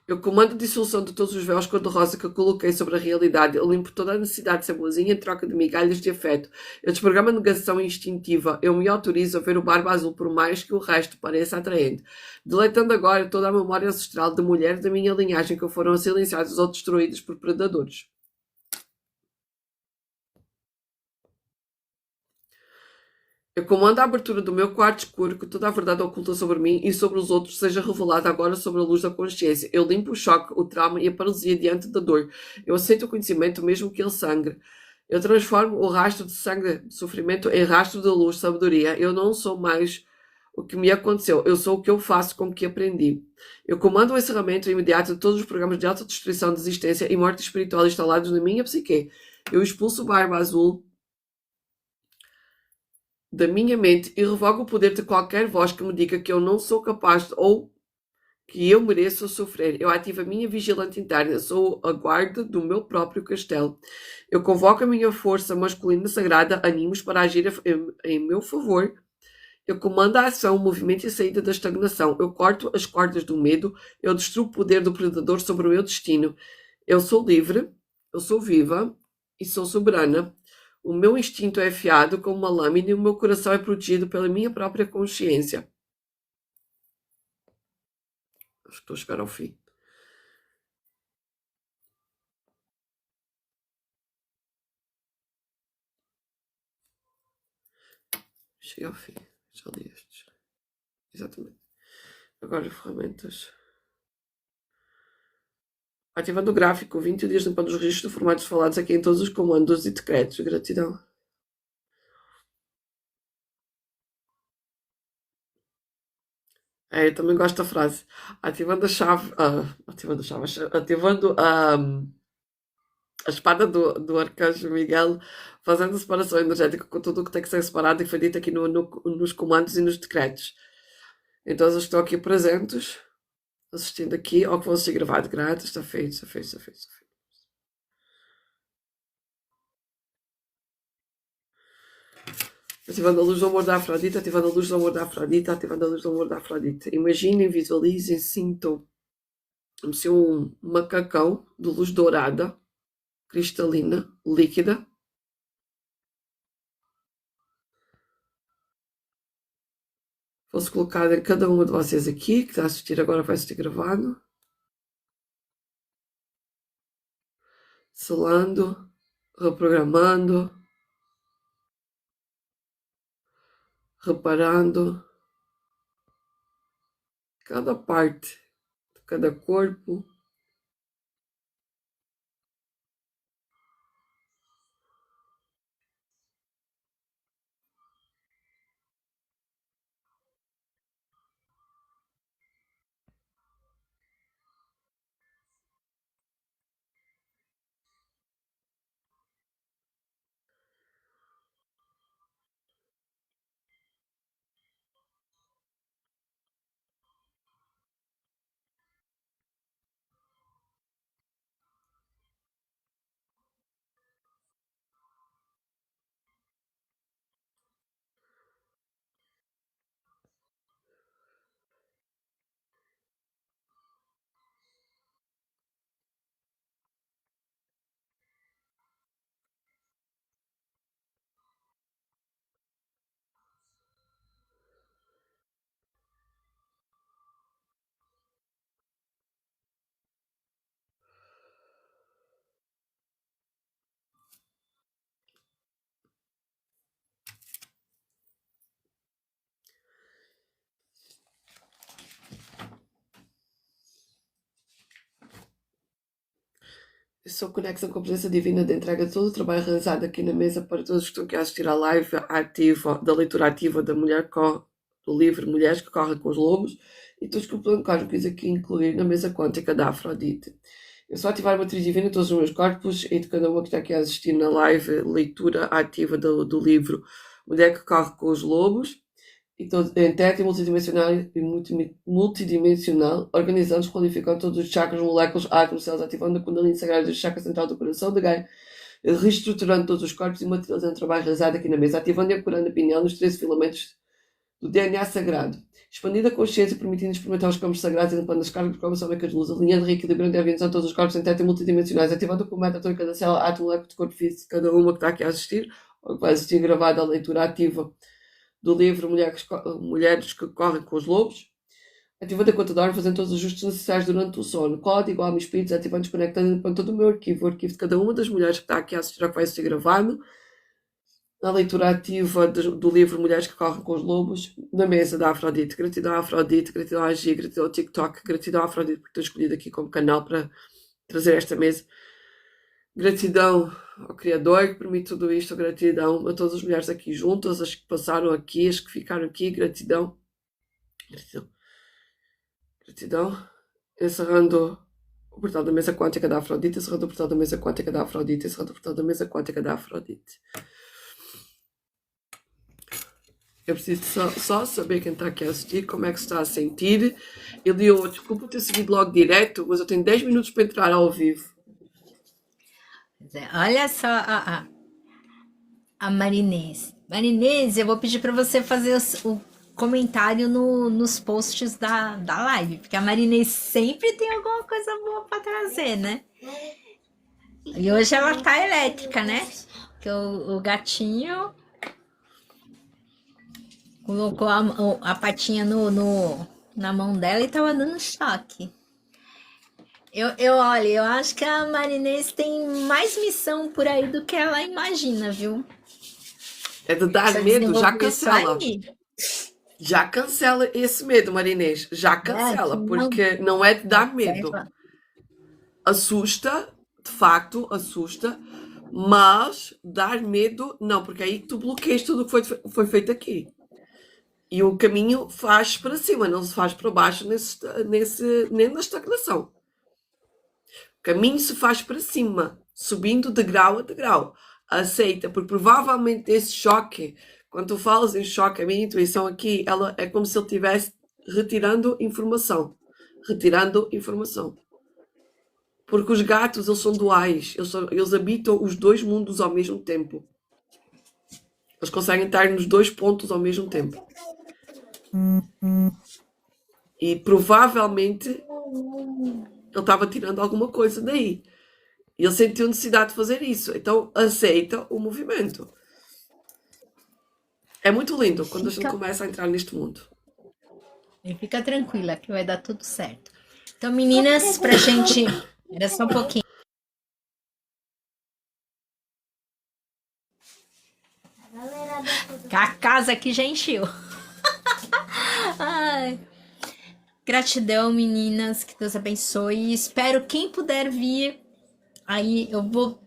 Eu comando a dissolução de todos os véus cor-de-rosa que eu coloquei sobre a realidade. Eu limpo toda a necessidade de ser boazinha em troca de migalhas de afeto. Eu desprogramo a negação instintiva. Eu me autorizo a ver o Barba Azul por mais que o resto pareça atraente. Deletando agora toda a memória ancestral de mulheres da minha linhagem que foram silenciadas ou destruídas por predadores. Eu comando a abertura do meu quarto escuro, que toda a verdade oculta sobre mim e sobre os outros seja revelada agora sobre a luz da consciência. Eu limpo o choque, o trauma e a paralisia diante da dor. Eu aceito o conhecimento mesmo que ele sangre. Eu transformo o rastro de sangue, de sofrimento, em rastro de luz, sabedoria. Eu não sou mais o que me aconteceu. Eu sou o que eu faço com o que aprendi. Eu comando o encerramento imediato de todos os programas de autodestruição, desistência e morte espiritual instalados na minha psique. Eu expulso o Barba Azul da minha mente e revogo o poder de qualquer voz que me diga que eu não sou capaz ou que eu mereço sofrer. Eu ativo a minha vigilante interna, sou a guarda do meu próprio castelo. Eu convoco a minha força masculina sagrada, animos para agir em meu favor. Eu comando a ação, o movimento e a saída da estagnação. Eu corto as cordas do medo. Eu destruo o poder do predador sobre o meu destino. Eu sou livre, eu sou viva e sou soberana. O meu instinto é afiado como uma lâmina e o meu coração é protegido pela minha própria consciência. Acho que estou a chegar ao fim. Cheguei ao fim. Já li estes. Exatamente. Agora, ferramentas. Ativando o gráfico, 20 dias limpando os registros de formatos falados aqui em todos os comandos e decretos. Gratidão. Eu também gosto da frase. Ativando a chave. Ativando a espada do arcanjo Miguel, fazendo a separação energética com tudo o que tem que ser separado e foi dito aqui nos comandos e nos decretos. Então, os que estão aqui presentes, assistindo aqui, ou que vão ser gravados grátis, está feito, está feito, está feito, está feito. Ativando a luz do amor da Afrodite, ativando a luz do amor da Afrodite, ativando a luz do amor da Afrodite. Imaginem, visualizem, sintam como se um macacão de luz dourada, cristalina, líquida, fosse colocado em cada uma de vocês aqui, que está a assistir agora, vai assistir gravado. Selando, reprogramando, reparando cada parte de cada corpo. sou conexão com a presença divina de entrega de todo o trabalho realizado aqui na mesa para todos que estão aqui a assistir à live ativa, da leitura ativa da mulher do livro Mulheres que Correm com os Lobos e todos que o plano cósmico quis aqui incluir na mesa quântica da Afrodite. Eu só ativar a matriz divina em todos os meus corpos e de cada uma que está aqui a assistir na live leitura ativa do livro Mulher que Corre com os Lobos e todo, em teto multidimensional e multidimensional, organizando, qualificando todos os chakras, moléculas, átomos, células, ativando a Kundalini Sagrada do chakra central do coração de Gaia, reestruturando todos os corpos e materializando o trabalho realizado aqui na mesa, ativando e acurando a pineal nos 13 filamentos do DNA sagrado, expandindo a consciência, permitindo experimentar os campos sagrados e limpando as cargas de como sónicas de luz, alinhando, reequilibrando e avançando todos os corpos em teto multidimensionais, ativando o comando a cada célula, átomo, molécula de corpo físico, cada uma que está aqui a assistir, ou que vai assistir gravada a leitura ativa do livro Mulheres que Correm com os Lobos, ativando a conta de hora, fazendo todos os ajustes necessários durante o sono, código, alma e espíritos, ativando, desconectando e limpando todo o arquivo de cada uma das mulheres que está aqui a assistir, ou que vai assistir gravado, na leitura ativa do livro Mulheres que Correm com os Lobos, na mesa da Afrodite. Gratidão à Afrodite, gratidão à Gi, gratidão ao TikTok, gratidão à Afrodite por ter escolhido aqui como canal para trazer esta mesa. Gratidão ao Criador que permite tudo isto, gratidão a todas as mulheres aqui juntas, as que passaram aqui, as que ficaram aqui, gratidão. Gratidão. Encerrando o portal da mesa quântica da Afrodite, encerrando o portal da mesa quântica da Afrodite, encerrando o portal da mesa quântica da Afrodite. Eu preciso só saber quem está aqui a assistir, como é que se está a sentir. Elio, desculpa ter seguido logo direto, mas eu tenho 10 minutos para entrar ao vivo. Olha só a Marinês. Marinês, eu vou pedir para você fazer o comentário nos posts da live, porque a Marinês sempre tem alguma coisa boa para trazer, né? E hoje ela tá elétrica, né? Porque o gatinho colocou a patinha na mão dela e tava dando choque. Olha, eu acho que a Marinês tem mais missão por aí do que ela imagina, viu? É de dar Precisa medo, já desenvolver isso cancela. aí. Já cancela esse medo, Marinês. Já cancela, porque não é de dar medo. Assusta, de facto, assusta, mas dar medo, não, porque aí tu bloqueias tudo o que foi feito aqui. E o caminho faz para cima, não se faz para baixo nem na estagnação. O caminho se faz para cima, subindo degrau a degrau. Aceita, porque provavelmente esse choque, quando tu falas em choque, a minha intuição aqui, ela é como se ele estivesse retirando informação. Porque os gatos, eles são duais, eles habitam os dois mundos ao mesmo tempo. Eles conseguem estar nos dois pontos ao mesmo tempo. E provavelmente ele estava tirando alguma coisa daí. E ele sentiu necessidade de fazer isso. Então aceita o movimento. É muito lindo quando a gente começa a entrar neste mundo. E fica tranquila que vai dar tudo certo. Então, meninas, pra gente... Era só um pouquinho. A casa aqui já encheu. Ai. Gratidão, meninas. Que Deus abençoe. Espero quem puder vir. Aí eu vou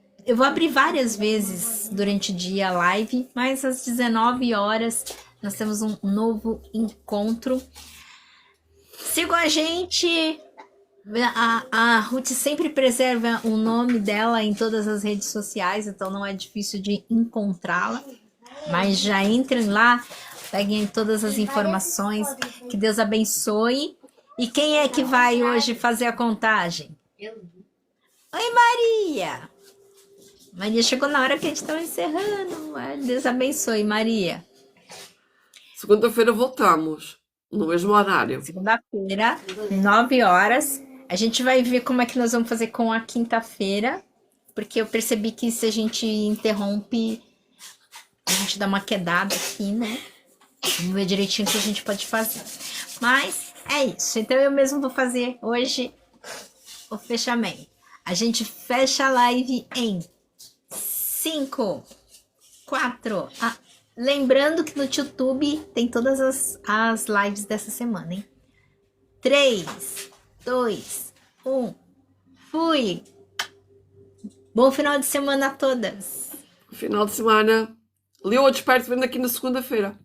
abrir várias vezes durante o dia a live, mas às 19 horas nós temos um novo encontro. Sigam a gente. A Ruth sempre preserva o nome dela em todas as redes sociais, então não é difícil de encontrá-la. Mas já entrem lá, peguem todas as informações. Que Deus abençoe. E quem é que vai hoje fazer a contagem? Oi, Maria! Maria chegou na hora que a gente estava encerrando. Deus abençoe, Maria. Segunda-feira voltamos, no mesmo horário. Segunda-feira, 9 horas. A gente vai ver como é que nós vamos fazer com a quinta-feira, porque eu percebi que se a gente interrompe, a gente dá uma quedada aqui, né? Vamos ver direitinho o que a gente pode fazer. Mas é isso. Então eu mesmo vou fazer hoje o fechamento. A gente fecha a live em 5, 4. Lembrando que no YouTube tem todas as lives dessa semana, hein? 3, 2, 1. Fui! Bom final de semana a todas. Final de semana. Leoa, desperto, vendo aqui na segunda-feira.